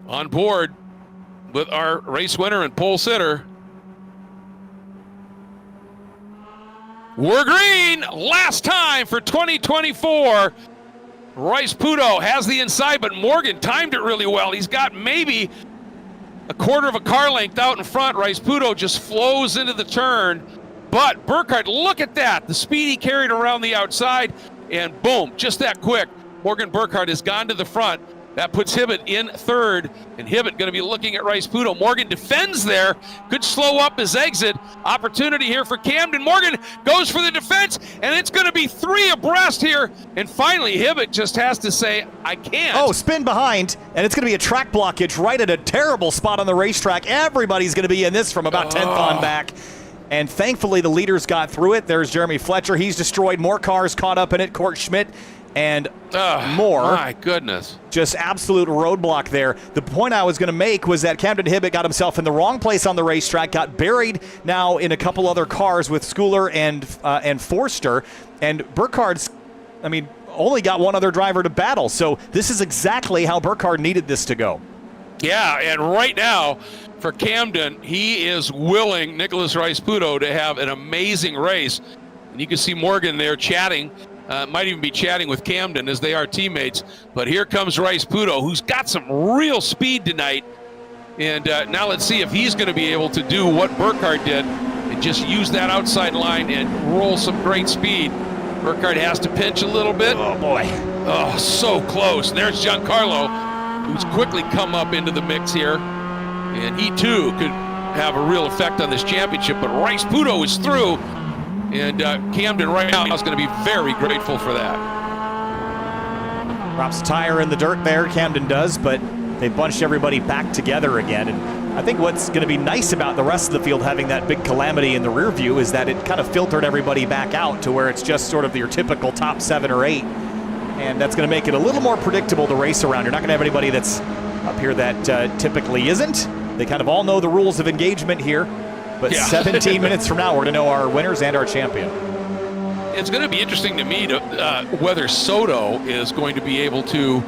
On board with our race winner and pole sitter. We're green, last time for 2024. Rice-Puto has the inside, but Morgan timed it really well. He's got maybe a quarter of a car length out in front. Rice-Puto just flows into the turn. But Burkhardt, look at that. The speed he carried around the outside, and boom, just that quick. Morgan Burkhardt has gone to the front. That puts Hibbett in third, and Hibbett going to be looking at Rice-Puto. Morgan defends there, could slow up his exit. Opportunity here for Camden. Morgan goes for the defense, and it's going to be three abreast here. And finally, Hibbett just has to say, I can't. Oh, spin behind, and it's going to be a track blockage right at a terrible spot on the racetrack. Everybody's going to be in this from about 10th on back. And thankfully, the leaders got through it. There's Jeremy Fletcher. He's destroyed. More cars caught up in it. Court Schmidt and more. My goodness. Just absolute roadblock there. The point I was going to make was that Camden Hibbett got himself in the wrong place on the racetrack, got buried now in a couple other cars with Schooler and Forster. And Burkhardt's, only got one other driver to battle. So this is exactly how Burkhardt needed this to go. Yeah, and right now for Camden, he is willing Nicholas Rice-Puto to have an amazing race. And you can see Morgan there chatting. Might even be chatting with Camden as they are teammates. But here comes Rice-Puto, who's got some real speed tonight. And now let's see if he's going to be able to do what Burkhardt did and just use that outside line and roll some great speed. Burkhardt has to pinch a little bit. Oh, boy. Oh, so close. There's Giancarlo. who's quickly come up into the mix here. And he too could have a real effect on this championship, but Rice Puto is through, and Camden right now is going to be very grateful for that. Drops a tire in the dirt there, Camden does, but they bunched everybody back together again. And I think what's going to be nice about the rest of the field having that big calamity in the rear view is that it kind of filtered everybody back out to where it's just sort of your typical top 7 or 8. And that's going to make it a little more predictable to race around. You're not going to have anybody that's up here that typically isn't. They kind of all know the rules of engagement here. But yeah. 17 minutes from now, we're going to know our winners and our champion. It's going to be interesting to me whether Soto is going to be able to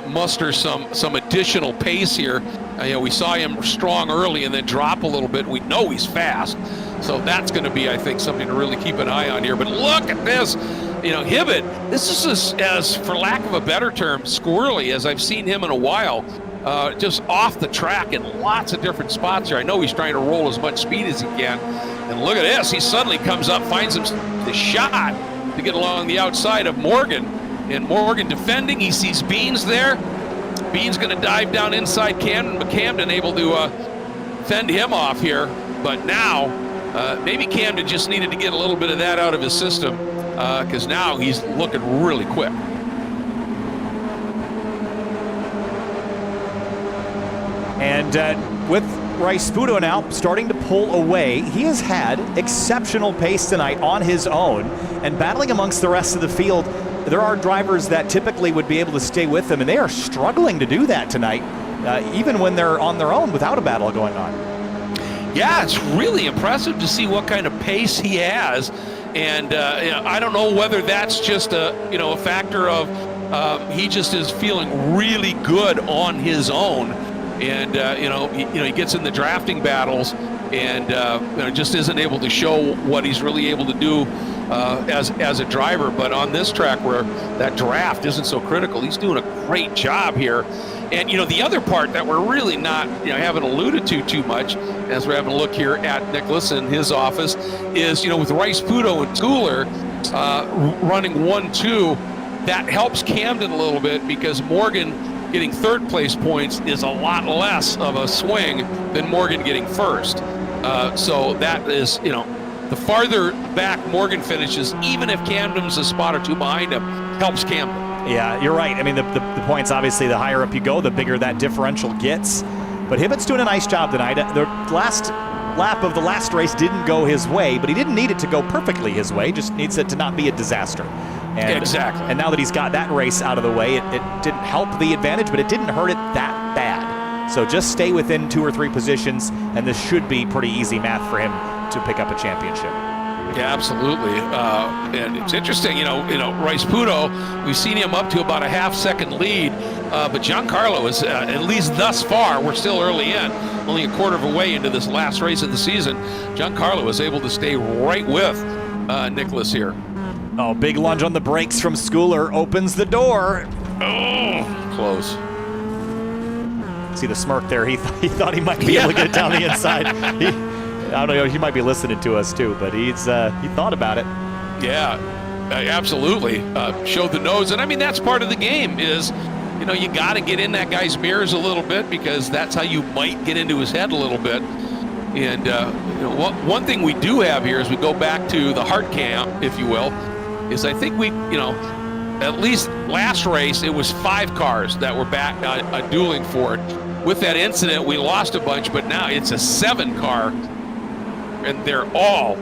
muster some additional pace here. We saw him strong early and then drop a little bit. We know he's fast. So that's going to be, I think, something to really keep an eye on here. But look at this. Hibbett, this is as, for lack of a better term, squirrely as I've seen him in a while. Just off the track in lots of different spots here. I know he's trying to roll as much speed as he can. And look at this. He suddenly comes up, finds him the shot to get along the outside of Morgan. And Morgan defending. He sees Beans there. Beans going to dive down inside Camden, but Camden able to fend him off here. But now, maybe Camden just needed to get a little bit of that out of his system, because now he's looking really quick. And with Rice Puto now starting to pull away, he has had exceptional pace tonight on his own, and battling amongst the rest of the field. There are drivers that typically would be able to stay with him, and they are struggling to do that tonight, even when they're on their own without a battle going on. Yeah, it's really impressive to see what kind of pace he has, and I don't know whether that's just a factor of he just is feeling really good on his own. And he gets in the drafting battles and just isn't able to show what he's really able to do as a driver. But on this track where that draft isn't so critical, he's doing a great job here. And the other part that we're really not haven't alluded to too much as we're having a look here at Nicholas in his office is with Rice Puto and Schooler running 1-2, that helps Camden a little bit because Morgan getting third place points is a lot less of a swing than Morgan getting first. So that is, the farther back Morgan finishes, even if Camden's a spot or two behind him, helps Camden. Yeah, you're right. I mean, the points, obviously, the higher up you go, the bigger that differential gets. But Hibbett's doing a nice job tonight. The last lap of the last race didn't go his way, but he didn't need it to go perfectly his way, just needs it to not be a disaster. And, exactly. And now that he's got that race out of the way, it didn't help the advantage, but it didn't hurt it that bad. So just stay within 2 or 3 positions, and this should be pretty easy math for him to pick up a championship. Yeah, absolutely. And it's interesting, Rice Puto, we've seen him up to about a half-second lead, but Giancarlo is, at least thus far, we're still early in, only a quarter of a way into this last race of the season. Giancarlo is able to stay right with Nicholas here. Oh, big lunge on the brakes from Schooler opens the door. Oh, close. See the smirk there. He thought he might be able to get it down the inside. I don't know. He might be listening to us too, but he thought about it. Yeah, absolutely. Showed the nose, and I mean that's part of the game. Is you got to get in that guy's mirrors a little bit because that's how you might get into his head a little bit. And one thing we do have here as we go back to the hard cam, if you will, is I think we, at least last race, it was 5 cars that were back dueling for it. With that incident, we lost a bunch, but now it's a 7-car, and they're all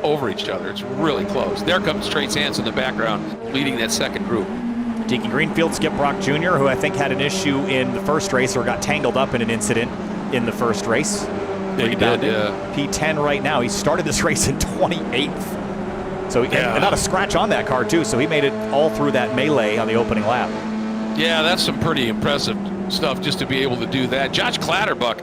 over each other. It's really close. There comes Trace Hansen in the background, leading that second group. Deacon Greenfield, Skip Brock Jr., who I think had an issue in the first race or got tangled up in an incident in the first race. Yeah, he did, yeah. P10 right now. He started this race in 28th. So and not a scratch on that car, too. So he made it all through that melee on the opening lap. Yeah, that's some pretty impressive stuff just to be able to do that. Josh Clatterbuck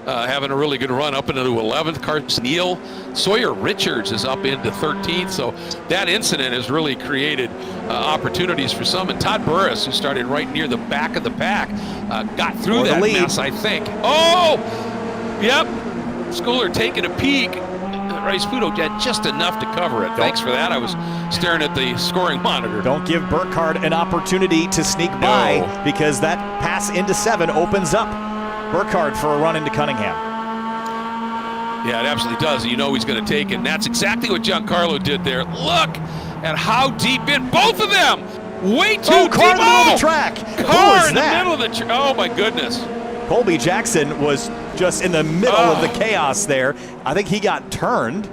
having a really good run up into 11th. Carson Neal. Sawyer Richards is up into 13th. So that incident has really created opportunities for some. And Todd Burris, who started right near the back of the pack, got through that mess, I think. Oh! Yep. Schooler taking a peek. Pudo had just enough to cover it. Thanks for that. I was staring at the scoring monitor. Don't give Burkhardt an opportunity to sneak by, because that pass into 7 opens up Burkhardt for a run into Cunningham. Yeah, it absolutely does. You know he's going to take it. And that's exactly what Giancarlo did there. Look at how deep in both of them. Way too deep. Car in the middle of the track. Car in the middle of the track. Oh, my goodness. Colby Jackson was just in the middle of the chaos there. I think he got turned.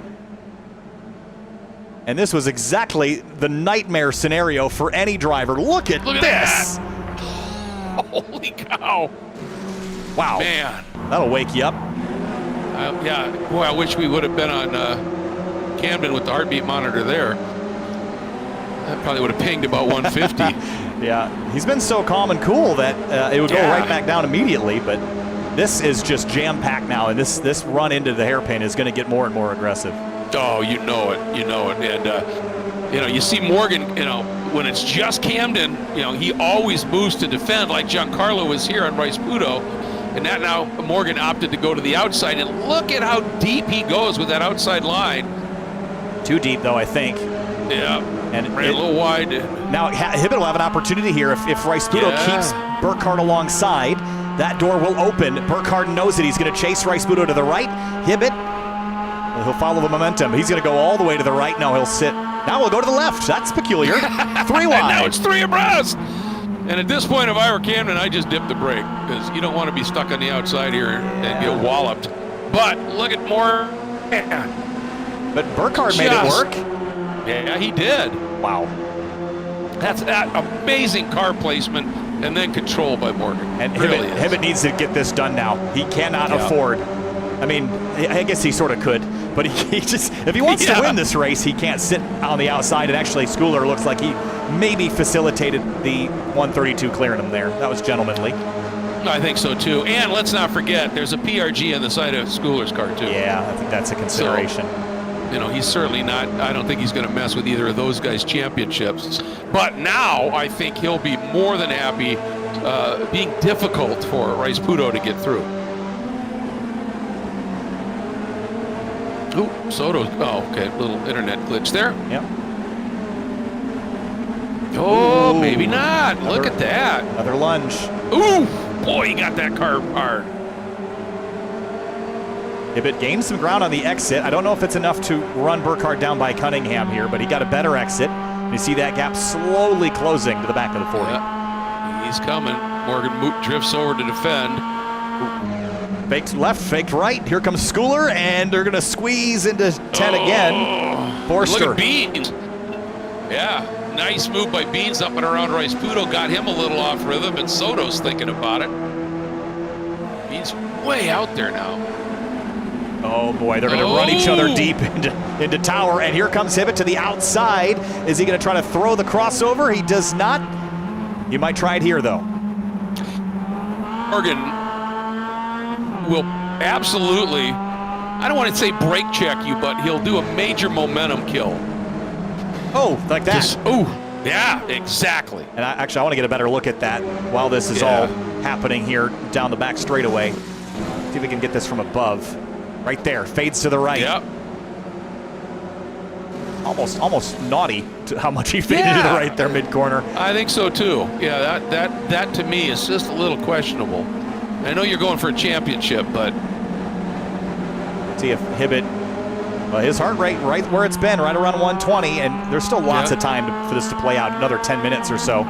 And this was exactly the nightmare scenario for any driver. Look at this. That. Holy cow. Wow. Man. That'll wake you up. Yeah, boy, I wish we would have been on Camden with the heartbeat monitor there. That probably would have pinged about 150. Yeah, he's been so calm and cool that it would go right back down immediately, but this is just jam-packed now, and this run into the hairpin is going to get more and more aggressive. Oh, you know it. And, you see Morgan, when it's just Camden, he always moves to defend like Giancarlo was here on Rice Pudo. And that now Morgan opted to go to the outside, and look at how deep he goes with that outside line. Too deep, though, I think. Yeah, and ran a little wide. Now Hibbett will have an opportunity here if Rice Pudo keeps Burkhardt alongside. That door will open. Burkhardt knows it. He's going to chase Rice Pudo to the right. Hibbett, he'll follow the momentum. He's going to go all the way to the right. Now he'll sit. Now we'll go to the left. That's peculiar. 3 wide. Now it's 3 abreast. And at this point, if I were Camden, I just dip the brake, because you don't want to be stuck on the outside here and get walloped. But look at more. But Burkhardt made it work. Yeah, he did. Wow. That's that amazing car placement and then control by Morgan. And Hibbett needs to get this done now. He cannot afford. I mean, I guess he sort of could, but he just, if he wants to win this race, he can't sit on the outside. And actually, Schooler looks like he maybe facilitated the 132 clearing him there. That was gentlemanly. I think so too. And let's not forget, there's a PRG on the side of Schooler's car too. Yeah, I think that's a consideration. So, he's certainly not, I don't think he's going to mess with either of those guys' championships. But now I think he'll be more than happy being difficult for Rice Pudo to get through. Ooh, Soto's, okay, little internet glitch there. Yep. Oh, maybe not. Look at that. Another lunge. Ooh, boy, he got that car hard. Hibbett gained some ground on the exit. I don't know if it's enough to run Burkhardt down by Cunningham here, but he got a better exit. You see that gap slowly closing to the back of the 40. Yeah, he's coming. Morgan drifts over to defend. Faked left, faked right. Here comes Schooler, and they're going to squeeze into 10 again. Forster. Look at Beans. Yeah, nice move by Beans up and around Rice Pudo. Got him a little off rhythm, and Soto's thinking about it. Beans way out there now. Oh boy, they're going to run each other deep into Tower, and here comes Hibbett to the outside. Is he going to try to throw the crossover? He does not. You might try it here, though. Morgan will absolutely, I don't want to say brake check you, but he'll do a major momentum kill. Oh, like that. Oh, yeah, exactly. And I want to get a better look at that while this is all happening here down the back straightaway. See if we can get this from above. Right there, fades to the right. Yep. Almost naughty to how much he faded to the right there mid-corner. I think so too. Yeah, that to me is just a little questionable. I know you're going for a championship, but see if Hibbett, well, his heart rate right where it's been, right around 120, and there's still lots of time for this to play out, another 10 minutes or so.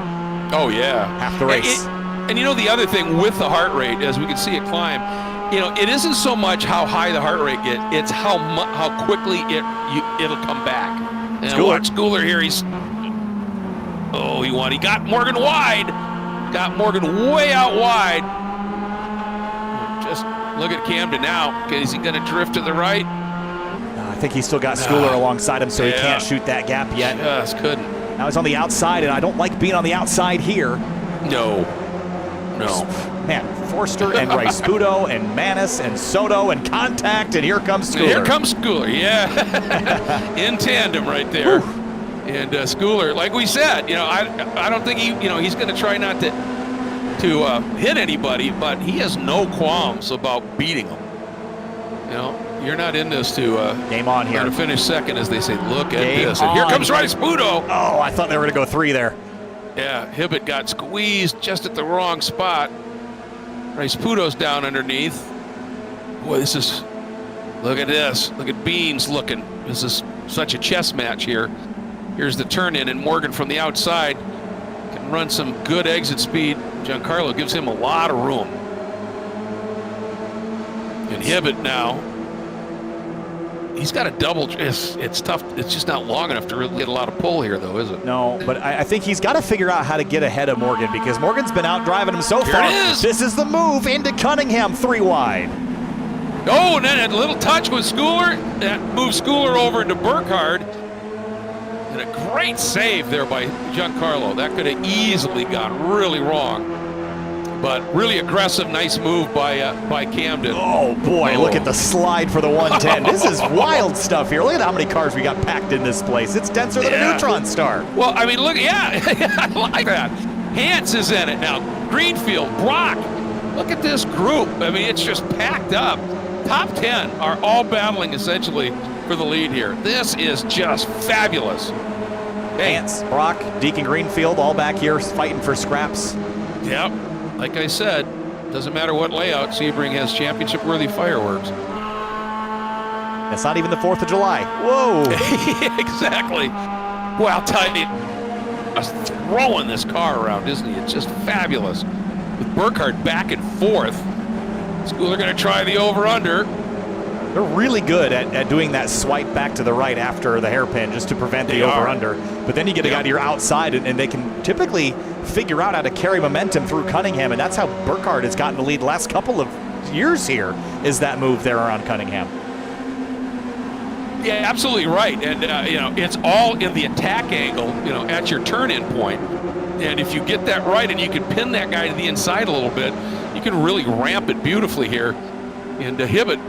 Oh yeah, half the race. And the other thing with the heart rate, as we can see it climb, it isn't so much how high the heart rate gets; it's how quickly it'll come back. And watch Schooler here. He got Morgan wide. Got Morgan way out wide. Just look at Camden now. Is he going to drift to the right? I think he's still got Schooler alongside him, so he can't shoot that gap yet. Just couldn't. Now he's on the outside, and I don't like being on the outside here. No. Man, Forster and Rice Pudo and Manis and Soto and contact, and here comes Schooler. Here comes Schooler, yeah. In tandem right there. Whew. And Schooler, like we said, I don't think he's going to try not to hit anybody, but he has no qualms about beating them. You're not in this to game on here. To finish second, as they say. Look at Game this. And here on. comes Rice-Puto. Oh, I thought they were going to go 3 there. Yeah, Hibbett got squeezed just at the wrong spot. Rice-Puto's down underneath. Boy, this is, look at this. Look at Beans looking. This is such a chess match here. Here's the turn in, and Morgan from the outside can run some good exit speed. Giancarlo gives him a lot of room. And Hibbett now, he's got a double. It's tough. It's just not long enough to really get a lot of pull here, though, is it? No, but I think he's got to figure out how to get ahead of Morgan, because Morgan's been out driving him so Here far. it is. This is the move into Cunningham, 3 wide. Oh, and then a little touch with Schooler. That moves Schooler over into Burkhardt. And a great save there by Giancarlo. That could have easily gone really wrong. But really aggressive, nice move by Camden. Oh, boy, look at the slide for the 110. This is wild stuff here. Look at how many cars we got packed in this place. It's denser than a neutron star. Well, I mean, look, yeah, I like that. Hans is in it now. Greenfield, Brock. Look at this group. I mean, it's just packed up. Top 10 are all battling essentially for the lead here. This is just fabulous. Hey. Hans, Brock, Deacon Greenfield, all back here fighting for scraps. Yep. Like I said, doesn't matter what layout, Sebring has championship-worthy fireworks. It's not even the 4th of July. Whoa. Exactly. Well, I'll tell you, throwing this car around, isn't he? It's just fabulous. With Burkhardt back and forth. Schooler going to try the over-under. They're really good at doing that swipe back to the right after the hairpin just to prevent the over-under. But then you get a guy to your outside, and they can typically figure out how to carry momentum through Cunningham, and that's how Burkhardt has gotten the lead the last couple of years here, is that move there around Cunningham. Yeah, absolutely right. And, you know, it's all in the attack angle, you know, at your turn-in point. And if you get that right and you can pin that guy to the inside a little bit, you can really ramp it beautifully here. And Hibbett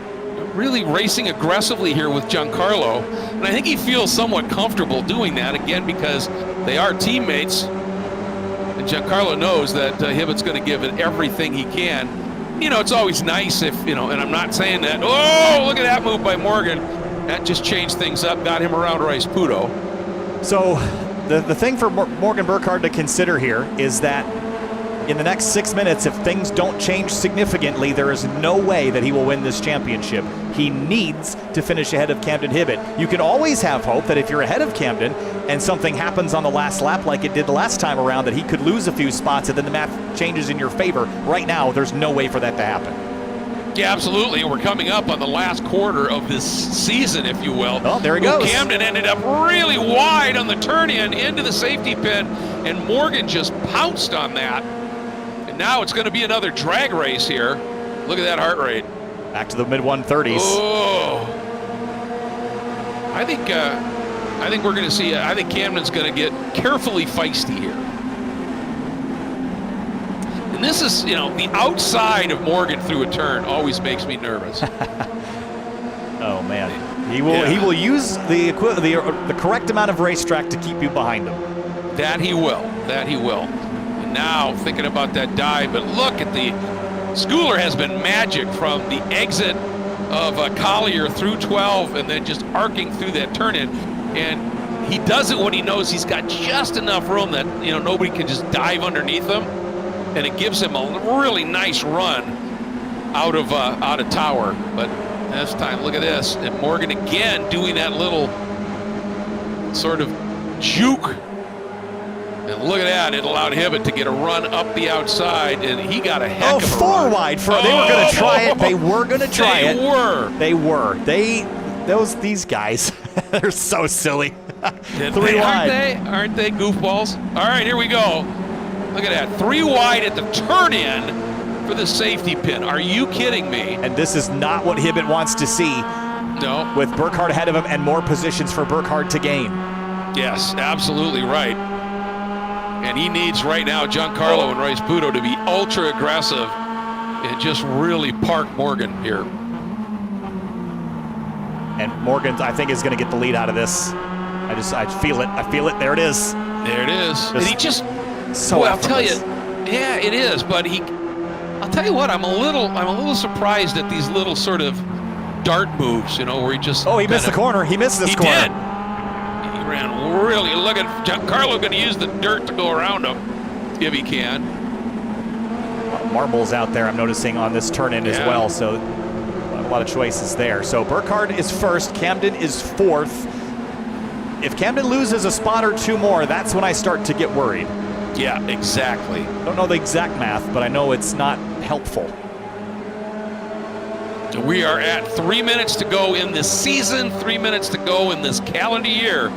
really racing aggressively here with Giancarlo. And I think he feels somewhat comfortable doing that, again, because they are teammates. And Giancarlo knows that Hibbett's going to give it everything he can. You know, it's always nice if, you know, and I'm not saying that, oh, look at that move by Morgan. That just changed things up, got him around Rice-Puto. So the thing for Morgan Burkhardt to consider here is that in the next 6 minutes, if things don't change significantly, there is no way that he will win this championship. He needs to finish ahead of Camden Hibbett. You can always have hope that if you're ahead of Camden and something happens on the last lap like it did the last time around, that he could lose a few spots and then the math changes in your favor. Right now, there's no way for that to happen. Yeah, absolutely. We're coming up on the last quarter of this season, if you will. Oh, there he goes. Camden ended up really wide on the turn-in into the safety pin, and Morgan just pounced on that. And now it's going to be another drag race here. Look at that heart rate. Back to the mid-130s. Oh. I think we're going to see, I think Camden's going to get carefully feisty here. And this is, you know, the outside of Morgan through a turn always makes me nervous. Oh man, he will use the correct amount of racetrack to keep you behind him. That he will. And now thinking about that dive, but look at the Schooler has been magic from the exit of Collier through 12 and then just arcing through that turn in. And he does it when he knows he's got just enough room that, you know, nobody can just dive underneath him. And it gives him a really nice run out of Tower. But this time, look at this. And Morgan again doing that little sort of juke. And look at that. It allowed Hibbett to get a run up the outside, and he got a heck of a four run. wide. They were going to try it. They were going to try it. They were. These guys, they're so silly. 3 wide. Aren't they goofballs? All right, here we go. Look at that. 3 wide at the turn-in for the safety pin. Are you kidding me? And this is not what Hibbett wants to see. No. With Burkhardt ahead of him and more positions for Burkhardt to gain. Yes, absolutely right. And he needs right now Giancarlo and Rice-Puto to be ultra aggressive and just really park Morgan here. And Morgan, I think, is going to get the lead out of this. I feel it. I feel it. There it is. There it is. And he just... So well, I'll tell you, yeah, it is. But I'll tell you what, I'm a little surprised at these little sort of dart moves, where he just... Oh, he missed the corner. He missed this corner. He did. He ran really... Look at Giancarlo going to use the dirt to go around him if he can. Marbles out there, I'm noticing, on this turn-in as well, so a lot of choices there. So Burkhardt is first, Camden is fourth. If Camden loses a spot or two more, that's when I start to get worried. Yeah, exactly. Don't know the exact math, but I know it's not helpful. We are at 3 minutes to go in this season, 3 minutes to go in this calendar year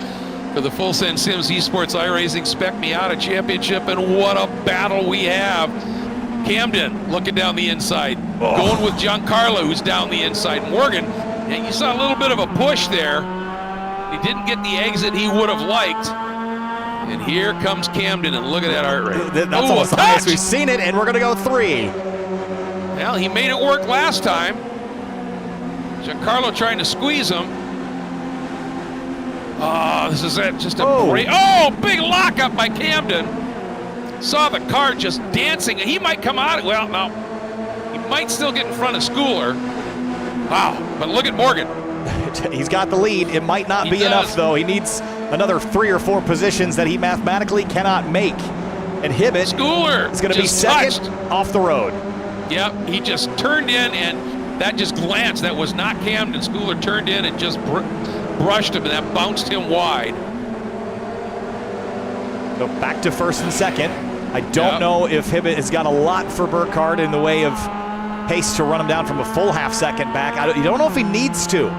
for the Full Send Sims Esports iRacing Spec Miata Championship, and what a battle we have. Camden looking down the inside, going with Giancarlo, who's down the inside. Morgan, and you saw a little bit of a push there. He didn't get the exit he would have liked. And here comes Camden, and look at that heart rate. That's almost the highest we've seen it, and we're going to go 3. Well, he made it work last time. Giancarlo trying to squeeze him. Oh, this is it. Just a break. Oh, big lockup by Camden. Saw the car just dancing. He might come out. Well, no. He might still get in front of Schooler. Wow. But look at Morgan. He's got the lead. It might not be enough, though. He needs another 3 or 4 positions that he mathematically cannot make. And Hibbett Schooler is going to be second off the road. Yep. He just turned in, and that just glanced. That was not Camden. Schooler turned in and just brushed him, and that bounced him wide. So back to first and second. I don't know if Hibbett has got a lot for Burkhardt in the way of pace to run him down from a full half second back. You don't know if he needs to.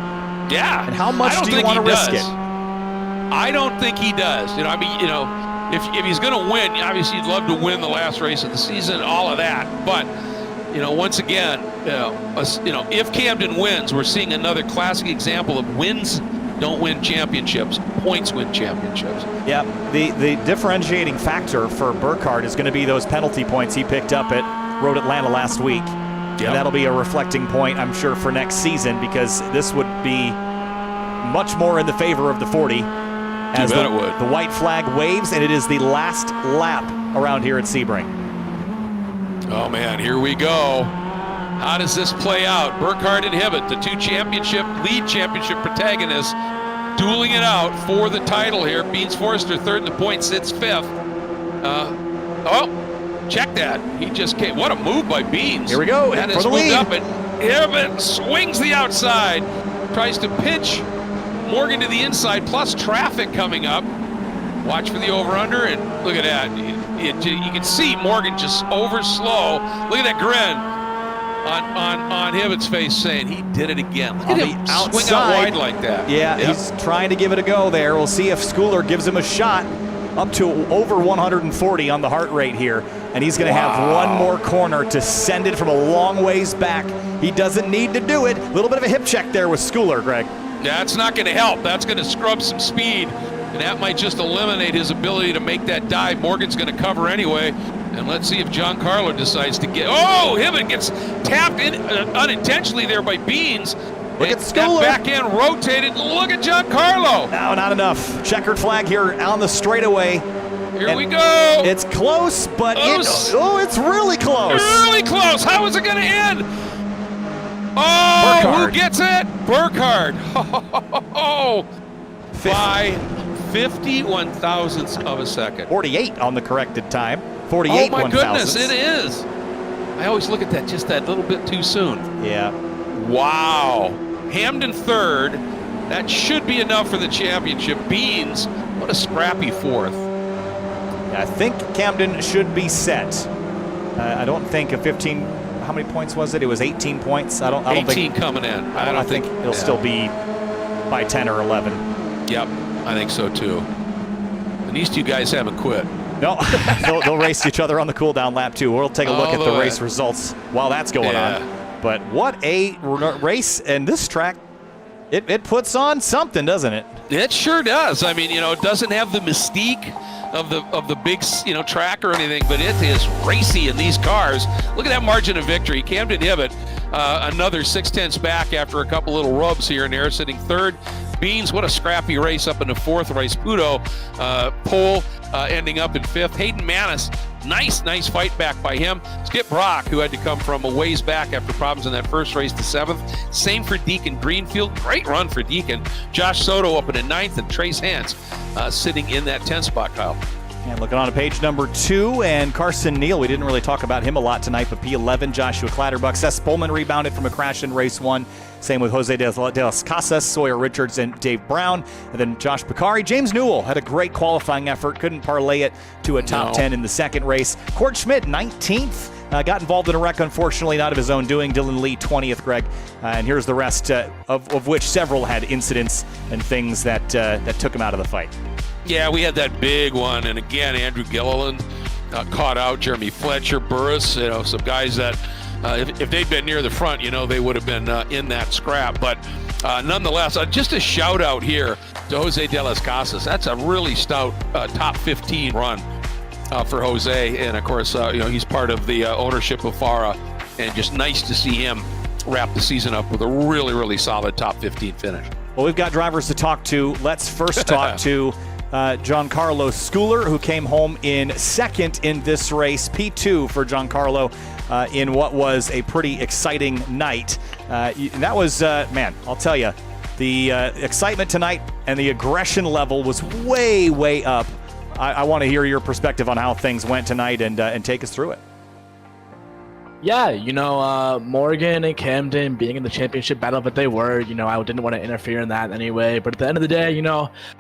Yeah. And how much do you want to risk it? I don't think he does. If he's going to win, obviously you'd love to win the last race of the season, all of that. But, once again, if Camden wins, we're seeing another classic example of wins don't win championships, points win championships. Yeah, the differentiating factor for Burkhardt is going to be those penalty points he picked up at Road Atlanta last week. Yep. And that'll be a reflecting point, I'm sure, for next season, because this would be much more in the favor of the 40 as the white flag waves, and it is the last lap around here at Sebring. Oh, man, here we go. How does this play out? Burkhardt and Hibbett, the 2 lead championship protagonists, dueling it out for the title here. Beans Forrester third in the points, sits 5th. Check that. He just came. What a move by Beans. Here we go. That is moved up, and Hibbett swings the outside, tries to pitch Morgan to the inside, plus traffic coming up. Watch for the over-under, and look at that. You can see Morgan just over slow. Look at that grin on Hibbett's face, saying he did it again. Look at him swing out wide like that. Yeah, he's trying to give it a go there. We'll see if Schooler gives him a shot. Up to over 140 on the heart rate here, and he's going to have one more corner to send it from a long ways back. He doesn't need to do it. A little bit of a hip check there with Schooler, Greg. That's not going to help. That's going to scrub some speed, and that might just eliminate his ability to make that dive. Morgan's going to cover anyway, and let's see if Giancarlo decides to get... Oh, Hibbett gets tapped in unintentionally there by Beans. Look at Schooler. That back end rotated. Look at Giancarlo. No, not enough. Checkered flag here on the straightaway. Here we go. It's close, but it's really close. Really close. How is it going to end? Oh, Burkhardt. Who gets it? Burkhardt. Oh, by 51 thousandths of a second. 48 on the corrected time. 48 Oh, my goodness, thousandths. it is. I always look at that just that little bit too soon. Yeah. Wow. Hamden third. That should be enough for the championship. Beans, what a scrappy 4th. I think Camden should be set. I don't think a 15. How many points was it? It was 18 points. I don't 18 think coming in. I don't think it'll still be by 10 or 11. Yep, I think so too. And these 2 guys haven't quit. No, they'll race each other on the cool down lap too. We'll take a look at the race results while that's going on. But what a race, and this track, it puts on something, doesn't it? It sure does. I mean, it doesn't have the mystique of the big, track or anything, but it is racy in these cars. Look at that margin of victory. Camden Hibbett, another 6/10 back after a couple little rubs here and there, sitting 3rd. Beans, what a scrappy race up in the fourth race. Puto, pole, ending up in fifth. Hayden Manis, nice fight back by him. Skip Brock, who had to come from a ways back after problems in that first race, to seventh. Same for Deacon Greenfield. Great run for Deacon. Josh Soto up in ninth, and Trace Hans sitting in that 10th spot, Kyle. And looking on to page number 2, and Carson Neal, we didn't really talk about him a lot tonight, but P11, Joshua Clatterbuck. Seth Spolman rebounded from a crash in race 1. Same with Jose de las Casas, Sawyer Richards, and Dave Brown. And then Josh Picari. James Newell had a great qualifying effort, couldn't parlay it to a top 10 in the second race. Court Schmidt, 19th. Got involved in a wreck, unfortunately, not of his own doing. Dylan Lee, 20th, Greg. And here's the rest, of which several had incidents and things that took him out of the fight. Yeah, we had that big one, and again, Andrew Gilliland caught out, Jeremy Fletcher, Burris, some guys that if they'd been near the front, they would have been in that scrap. But nonetheless, just a shout out here to Jose de las Casas. That's a really stout top 15 run for Jose, and of course, he's part of the ownership of Farah, and just nice to see him wrap the season up with a really, really solid top 15 finish. Well, we've got drivers to talk to. Let's first talk to Giancarlo Schooler, who came home in second in this race. P2 for Giancarlo in what was a pretty exciting night. That was, I'll tell you, the excitement tonight and the aggression level was way, way up. I want to hear your perspective on how things went tonight and take us through it. Yeah, Morgan and Camden being in the championship battle, but they were, I didn't want to interfere in that anyway. But at the end of the day,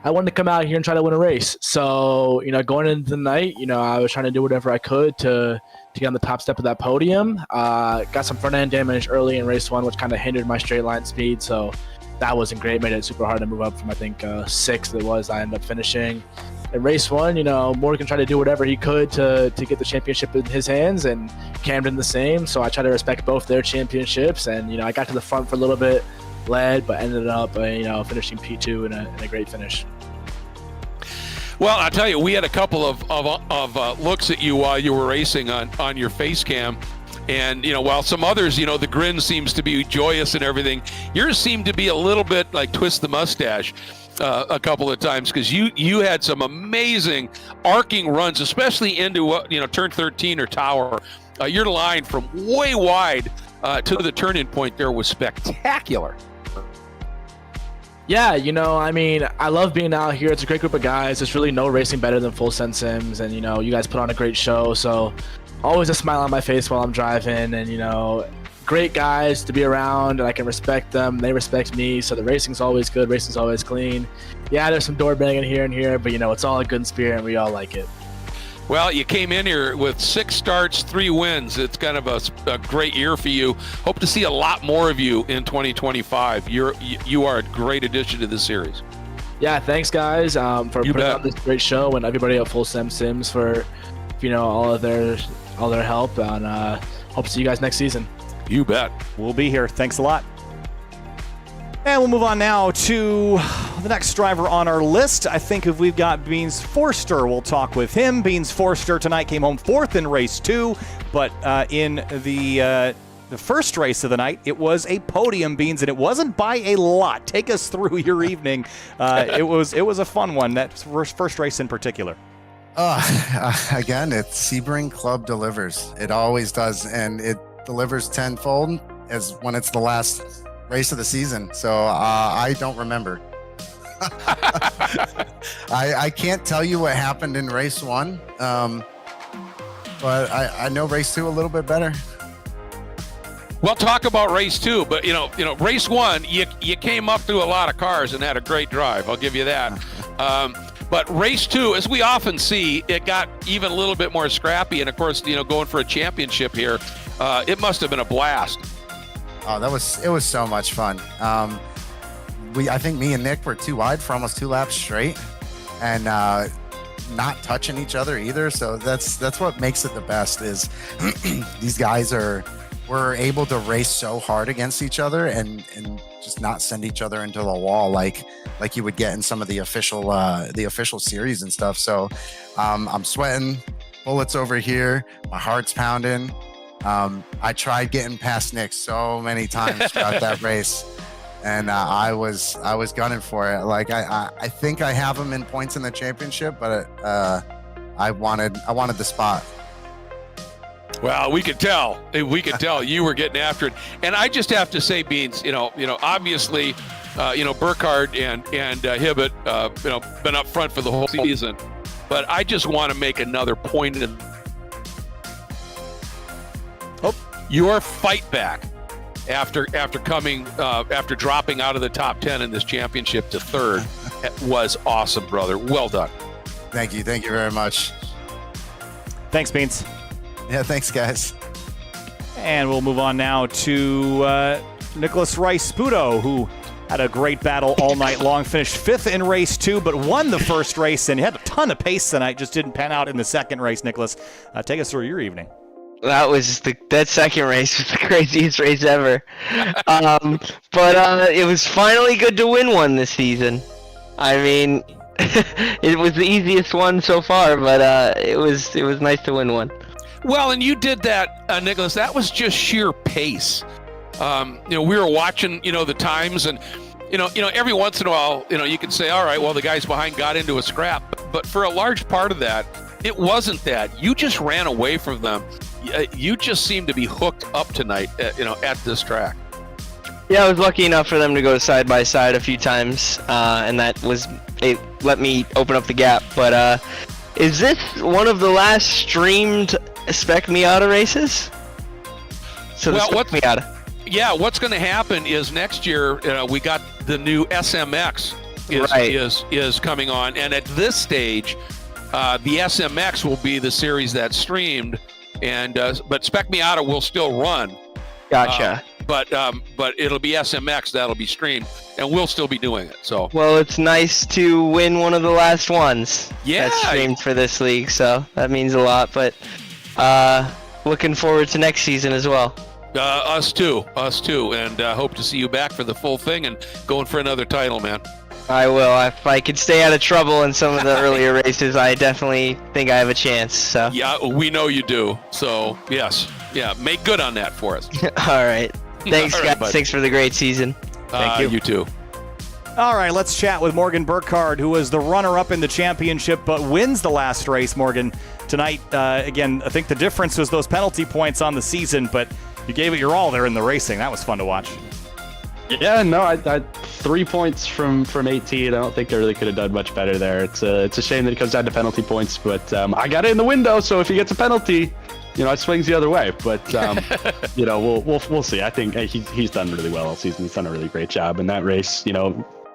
I wanted to come out here and try to win a race. So, going into the night, I was trying to do whatever I could to get on the top step of that podium. Got some front end damage early in race 1, which kind of hindered my straight line speed. So that wasn't great. Made it super hard to move up from, I think, 6th it was. I ended up finishing. In race 1, Morgan tried to do whatever he could to get the championship in his hands, and Camden the same. So I try to respect both their championships, and I got to the front for a little bit, led, but ended up finishing P2 in a great finish. Well, I'll tell you, we had a couple of looks at you while you were racing on your face cam. And, while some others, the grin seems to be joyous and everything, yours seemed to be a little bit like twist the mustache a couple of times, because you had some amazing arcing runs, especially into, turn 13 or tower. Your line from way wide to the turn-in point there was spectacular. Yeah, I love being out here. It's a great group of guys. There's really no racing better than Full Send Sims, and, you guys put on a great show. So always a smile on my face while I'm driving, and, great guys to be around, and I can respect them. They respect me, so the racing's always good. Racing's always clean. Yeah, there's some door banging here and here, but, it's all a good spirit, and we all like it. Well, you came in here with 6 starts, 3 wins. It's kind of a great year for you. Hope to see a lot more of you in 2025. You are a great addition to the series. Yeah, thanks, guys, for putting on this great show, and everybody at Full Send Sims for, all their help, and hope to see you guys next season. You bet. We'll be here. Thanks a lot. And we'll move on now to the next driver on our list. I think if we've got Beans Forster, we'll talk with him. Beans Forster tonight came home 4th in race 2, but in the first race of the night, it was a podium, Beans, and it wasn't by a lot. Take us through your evening. It was a fun one, that first race in particular. Again, it's Sebring Club delivers. It always does, and it delivers tenfold as when it's the last race of the season. So I don't remember. I can't tell you what happened in race 1, but I know race 2 a little bit better. Well, talk about race 2, but race 1, you came up through a lot of cars and had a great drive. I'll give you that. But race 2, as we often see, it got even a little bit more scrappy. And of course, going for a championship here, it must have been a blast. Oh, it was so much fun. I think me and Nick were too wide for almost 2 laps straight, and not touching each other either. So that's what makes it the best, is these guys were able to race so hard against each other and just not send each other into the wall like you would get in some of the official series and stuff. So I'm sweating bullets over here. My heart's pounding. I tried getting past Nick so many times throughout that race. and I was gunning for it. Like I think I have him in points in the championship, but I wanted the spot. Well, we could tell. You were getting after it. And I just have to say, Beans, obviously, Burkhardt and Hibbett, been up front for the whole season. But I just want to make another point in your fight back after dropping out of the top 10 in this championship to third was awesome, brother. Well done. Thank you very much. Thanks, Beans. Yeah, thanks, guys. And we'll move on now to Nicholas Rice-Sputo, who had a great battle all night long, finished 5th in race 2, but won the first race, and he had a ton of pace tonight, just didn't pan out in the second race. Nicholas, take us through your evening. That second race was the craziest race ever. But it was finally good to win one this season. I mean, it was the easiest one so far, but it was nice to win one. Well, and you did that, Nicholas. That was just sheer pace. We were watching, the times, and every once in a while, you can say, all right, well, the guys behind got into a scrap, but for a large part of that, it wasn't that. You just ran away from them. You just seemed to be hooked up tonight, at this track. Yeah, I was lucky enough for them to go side by side a few times, and it let me open up the gap. But is this one of the last streamed Spec Miata races? So well, Spec Miata. Yeah, what's going to happen is next year we got the new SMX is coming on, and at this stage, the SMX will be the series that's streamed, and but Spec Miata will still run. Gotcha. But it'll be SMX that'll be streamed, and we'll still be doing it. So. Well, it's nice to win one of the last ones. Yeah. That's streamed for this league, so that means a lot. But looking forward to next season as well. Us too, and hope to see you back for the full thing and going for another title, man. I will. If I could stay out of trouble in some of the earlier races, I definitely think I have a chance. So. Yeah, we know you do. So yes, yeah, make good on that for us. All right. Thanks, All right, guys. bud. Thanks for the great season. Thank you. You too. All right, let's chat with Morgan Burkhardt, who was the runner-up in the championship but wins the last race, Morgan. Tonight, again, I think the difference was those penalty points on the season, but you gave it your all there in the racing. That was fun to watch. Yeah, no, I 3 points from 18. I don't think I really could have done much better there. It's a shame that it comes down to penalty points, but I got it in the window, so if he gets a penalty, it swings the other way. But we'll see. I think he's done really well all season. He's done a really great job in that race.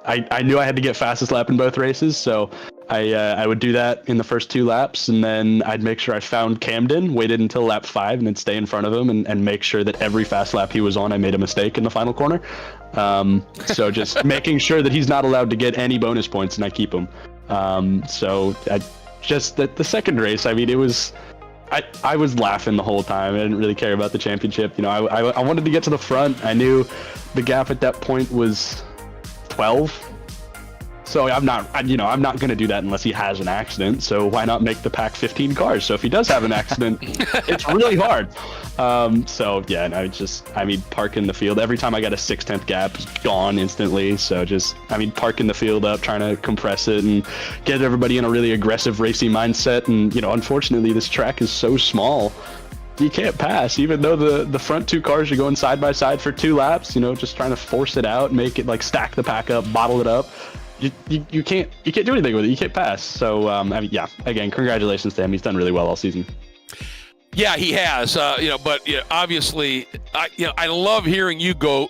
I knew I had to get fastest lap in both races, so I would do that in the first 2 laps, and then I'd make sure I found Camden, waited until lap 5, and then stay in front of him and make sure that every fast lap he was on, I made a mistake in the final corner. So just making sure that he's not allowed to get any bonus points, and I keep him. So the second race, I mean, it was... I was laughing the whole time. I didn't really care about the championship. I wanted to get to the front. I knew the gap at that point was 12. So I'm not going to do that unless he has an accident. So why not make the pack 15 cars? So if he does have an accident, it's really hard. Park in the field. Every time I got a 6/10 gap, it's gone instantly. So parking the field up, trying to compress it and get everybody in a really aggressive racing mindset. And, unfortunately this track is so small. You can't pass, even though the front 2 cars are going side by side for 2 laps, just trying to force it out, make it stack the pack up, bottle it up. You can't do anything with it. You can't pass. So, again, congratulations to him. He's done really well all season. Yeah, he has. Obviously, I love hearing you go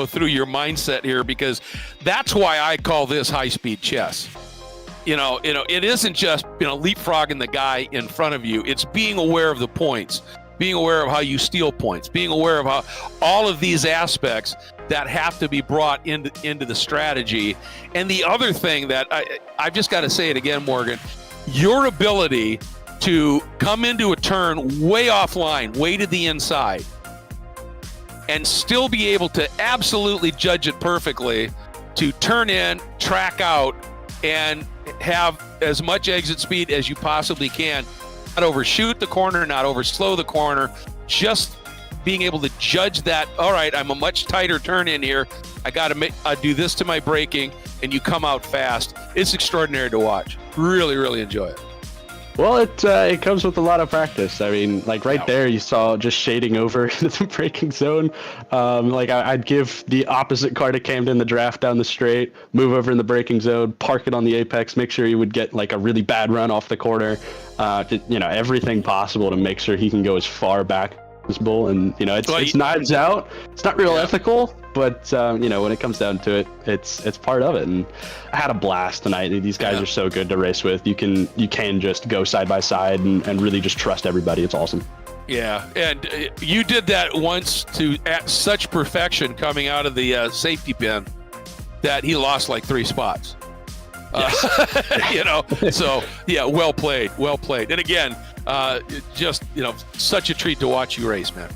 through your mindset here, because that's why I call this high-speed chess. It isn't just leapfrogging the guy in front of you. It's being aware of the points, being aware of how you steal points, being aware of how all of these aspects that have to be brought into the strategy. And the other thing that I've just got to say it again, Morgan, your ability to come into a turn way offline, way to the inside, and still be able to absolutely judge it perfectly, to turn in, track out, and have as much exit speed as you possibly can. Not overshoot the corner, not overslow the corner, just being able to judge that, all right, I'm a much tighter turn in here. I got to do this to my braking, and you come out fast. It's extraordinary to watch. Really, really enjoy it. Well, it comes with a lot of practice. I mean, like there, you saw just shading over into the braking zone. I'd give the opposite car to Camden the draft down the straight, move over in the braking zone, park it on the apex, make sure he would get like a really bad run off the corner. Everything possible to make sure he can go as far back as possible. And it's knives out. It's not real ethical, but when it comes down to it, it's part of it. And I had a blast tonight. These guys are so good to race with. You can just go side by side and really just trust everybody. It's awesome. Yeah, and you did that once at such perfection coming out of the safety pin that he lost like 3 spots. Yes. So yeah, well played. And again, just such a treat to watch you race, man.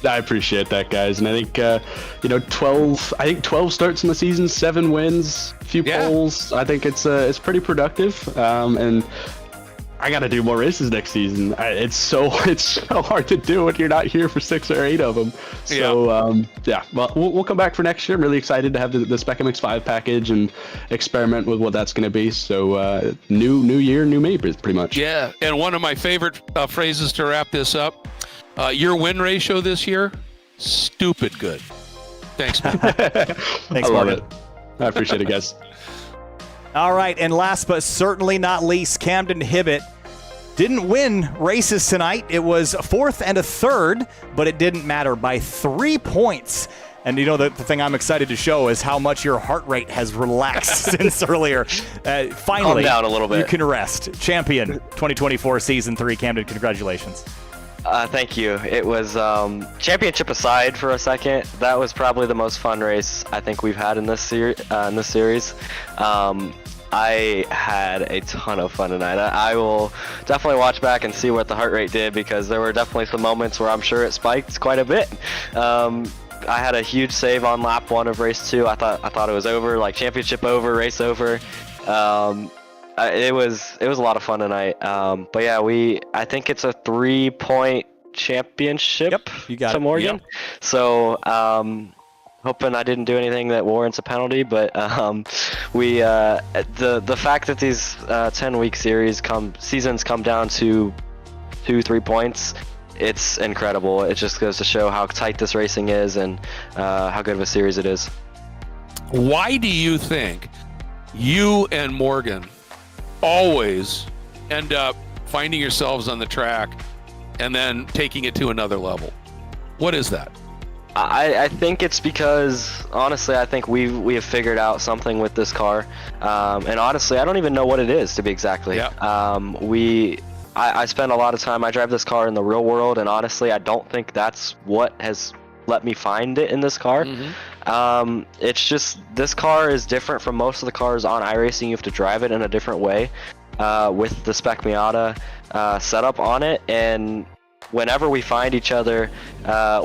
I appreciate that, guys, and I think 12 starts in the season, 7 wins, a few poles. I think it's pretty productive, and I got to do more races next season. It's so hard to do when you're not here for 6 or 8 of them. So well, we'll come back for next year. I'm really excited to have the Spec MX-5 package and experiment with what that's going to be. So new year, new me, pretty much. Yeah, and one of my favorite phrases to wrap this up. Your win ratio this year, stupid good. Thanks, man. Thanks, I love Morgan. it. I appreciate it, guys. All right, and last but certainly not least, Camden Hibbett didn't win races tonight. It was a 4th and a 3rd, but it didn't matter by 3 points. And the thing I'm excited to show is how much your heart rate has relaxed since earlier. Finally, calm down a little bit. You can rest. Champion 2024 Season 3, Camden, congratulations. Thank you. It was championship aside for a second. That was probably the most fun race I think we've had in this series. I had a ton of fun tonight. I will definitely watch back and see what the heart rate did, because there were definitely some moments where I'm sure it spiked quite a bit. I had a huge save on lap 1 of race 2. I thought it was over, like championship over, race over. It was a lot of fun tonight. But yeah, I think it's a 3-point championship. Yep, you got to Morgan. Yep. So hoping I didn't do anything that warrants a penalty, but the fact that these 10-week seasons come down to 2-3 points, it's incredible. It just goes to show how tight this racing is and how good of a series it is. Why do you think you and Morgan always end up finding yourselves on the track and then taking it to another level? What is that? I think it's because, honestly, I think we have figured out something with this car, and honestly, I don't even know what it is, to be exactly. Yeah. I spend a lot of time. I drive this car in the real world, and honestly, I don't think that's what has let me find it in this car. Mm-hmm. It's just, this car is different from most of the cars on iRacing. You have to drive it in a different way with the Spec Miata setup on it, and whenever we find each other,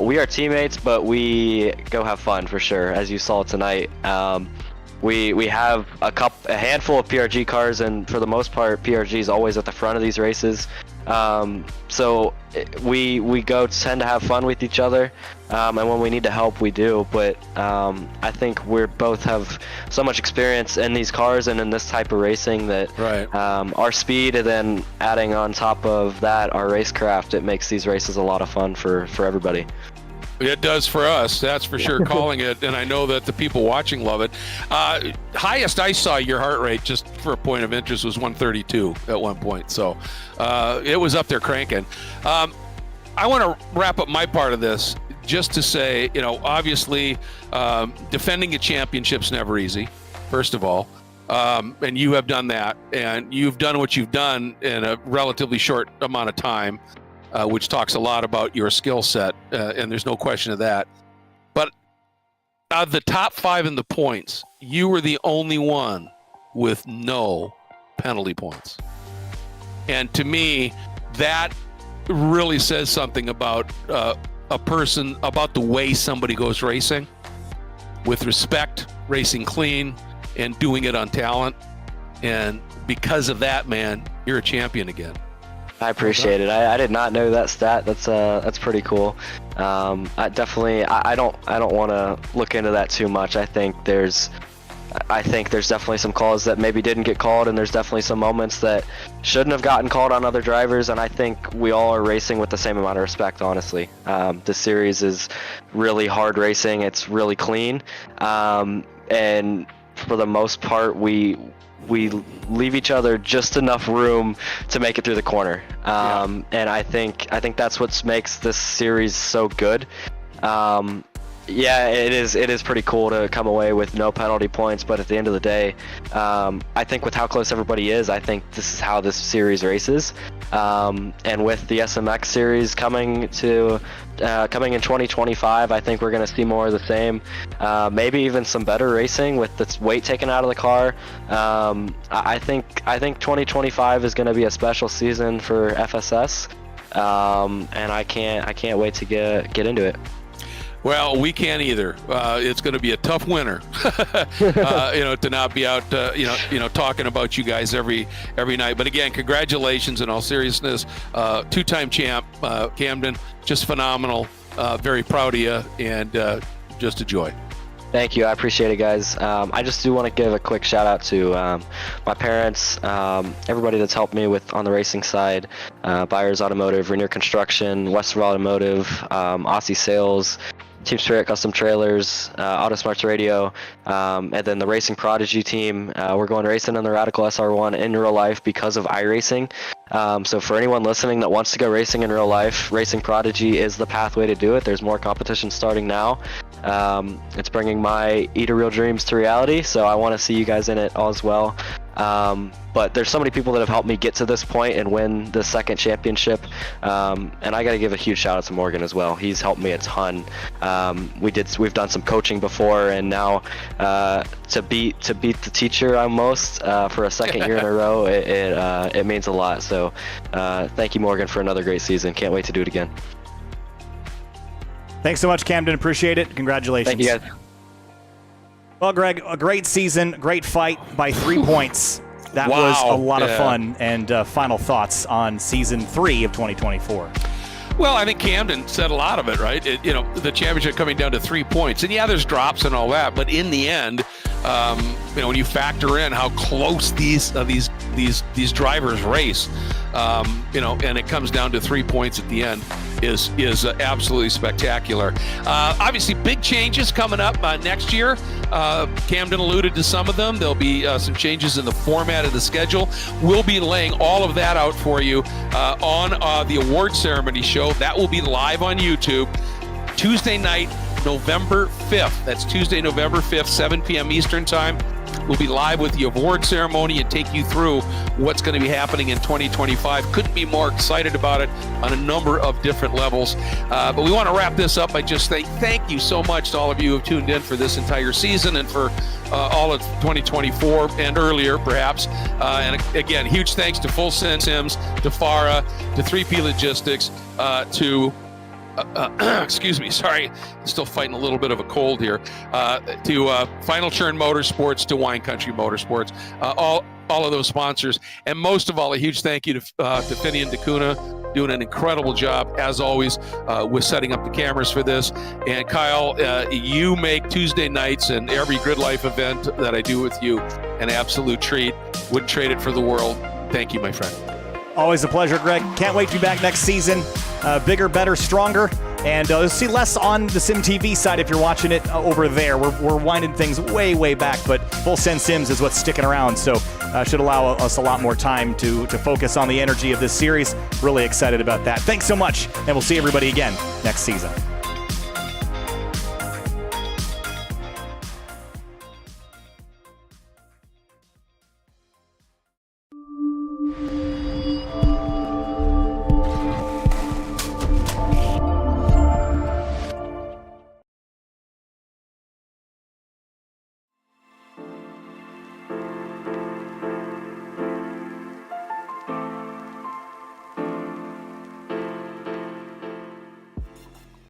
we are teammates, but we go have fun for sure. As you saw tonight, we have a handful of PRG cars, and for the most part, PRG is always at the front of these races. So we tend to have fun with each other, and when we need to help, we do. But I think we both have so much experience in these cars and in this type of racing that our speed, and then adding on top of that our racecraft, it makes these races a lot of fun for everybody. It does for us, that's for sure. Calling it, and I know that the people watching love it. Highest I saw your heart rate, just for a point of interest, was 132 at one point. So it was up there cranking. I want to wrap up my part of this just to say, obviously defending a championship's never easy, first of all. And you have done that, and you've done what you've done in a relatively short amount of time. Which talks a lot about your skill set, and there's no question of that. But out of the top 5 in the points, you were the only one with no penalty points. And to me, that really says something about a person, about the way somebody goes racing, with respect, racing clean, and doing it on talent. And because of that, man, you're a champion again. I appreciate it. I did not know that stat. That's pretty cool. I don't want to look into that too much. I think there's definitely some calls that maybe didn't get called, and there's definitely some moments that shouldn't have gotten called on other drivers, and I think we all are racing with the same amount of respect, honestly. This series is really hard racing. It's really clean, and for the most part, we leave each other just enough room to make it through the corner. And I think that's what makes this series so good. Yeah, it is pretty cool to come away with no penalty points, but at the end of the day, I think with how close everybody is, I think this is how this series races. And with the SMX series coming in 2025, I think we're going to see more of the same. Maybe even some better racing with the weight taken out of the car. I think 2025 is going to be a special season for FSS, and I can't wait to get into it. Well, we can't either. It's going to be a tough winter, to not be out, talking about you guys every night. But again, congratulations in all seriousness. Two-time champ, Camden, just phenomenal. Very proud of you, and just a joy. Thank you. I appreciate it, guys. I just do want to give a quick shout out to my parents, everybody that's helped me on the racing side, Byers Automotive, Rainier Construction, Westerville Automotive, Aussie Sales, Team Spirit Custom Trailers, Autosmarts Radio, and then the Racing Prodigy team. We're going racing in the Radical SR1 in real life because of iRacing. So for anyone listening that wants to go racing in real life, Racing Prodigy is the pathway to do it. There's more competition starting now. It's bringing my Eat a Real dreams to reality, so I want to see you guys in it all as well. But there's so many people that have helped me get to this point and win the second championship, and I got to give a huge shout out to Morgan as well. He's helped me a ton. We've done some coaching before, and now to beat the teacher almost for a second year in a row, it means a lot. So thank you, Morgan, for another great season. Can't wait to do it again. Thanks so much, Camden. Appreciate it. Congratulations. Thank you, guys. Well, Greg, a great season, great fight by 3 points. That was a lot of fun. And final thoughts on Season 3 of 2024. Well, I think Camden said a lot of it, right? The championship coming down to 3 points. And yeah, there's drops and all that, but in the end, when you factor in how close these drivers race, and it comes down to 3 points at the end, is absolutely spectacular. Obviously, big changes coming up next year. Camden alluded to some of them. There'll be some changes in the format of the schedule. We'll be laying all of that out for you on the award ceremony show. That will be live on YouTube Tuesday night, November 5th. That's Tuesday, November 5th, 7 p.m. Eastern Time. We'll be live with the award ceremony and take you through what's going to be happening in 2025. Couldn't be more excited about it on a number of different levels. But we want to wrap this up by just saying thank you so much to all of you who have tuned in for this entire season and for all of 2024 and earlier, perhaps. And again, huge thanks to Full Send Sims, to Farah, to 3P Logistics, to excuse me, sorry, still fighting a little bit of a cold here, to Final Churn Motorsports, to Wine Country Motorsports, all of those sponsors, and most of all, a huge thank you to Finney and DeCuna, doing an incredible job, as always, with setting up the cameras for this. And Kyle, you make Tuesday nights and every Grid Life event that I do with you an absolute treat. Wouldn't trade it for the world. Thank you, my friend. Always a pleasure, Greg. Can't wait to be back next season. Bigger, better, stronger. And you'll see less on the Sim TV side if you're watching it over there. We're winding things way, way back, but Full Send Sims is what's sticking around. So should allow us a lot more time to focus on the energy of this series. Really excited about that. Thanks so much, and we'll see everybody again next season.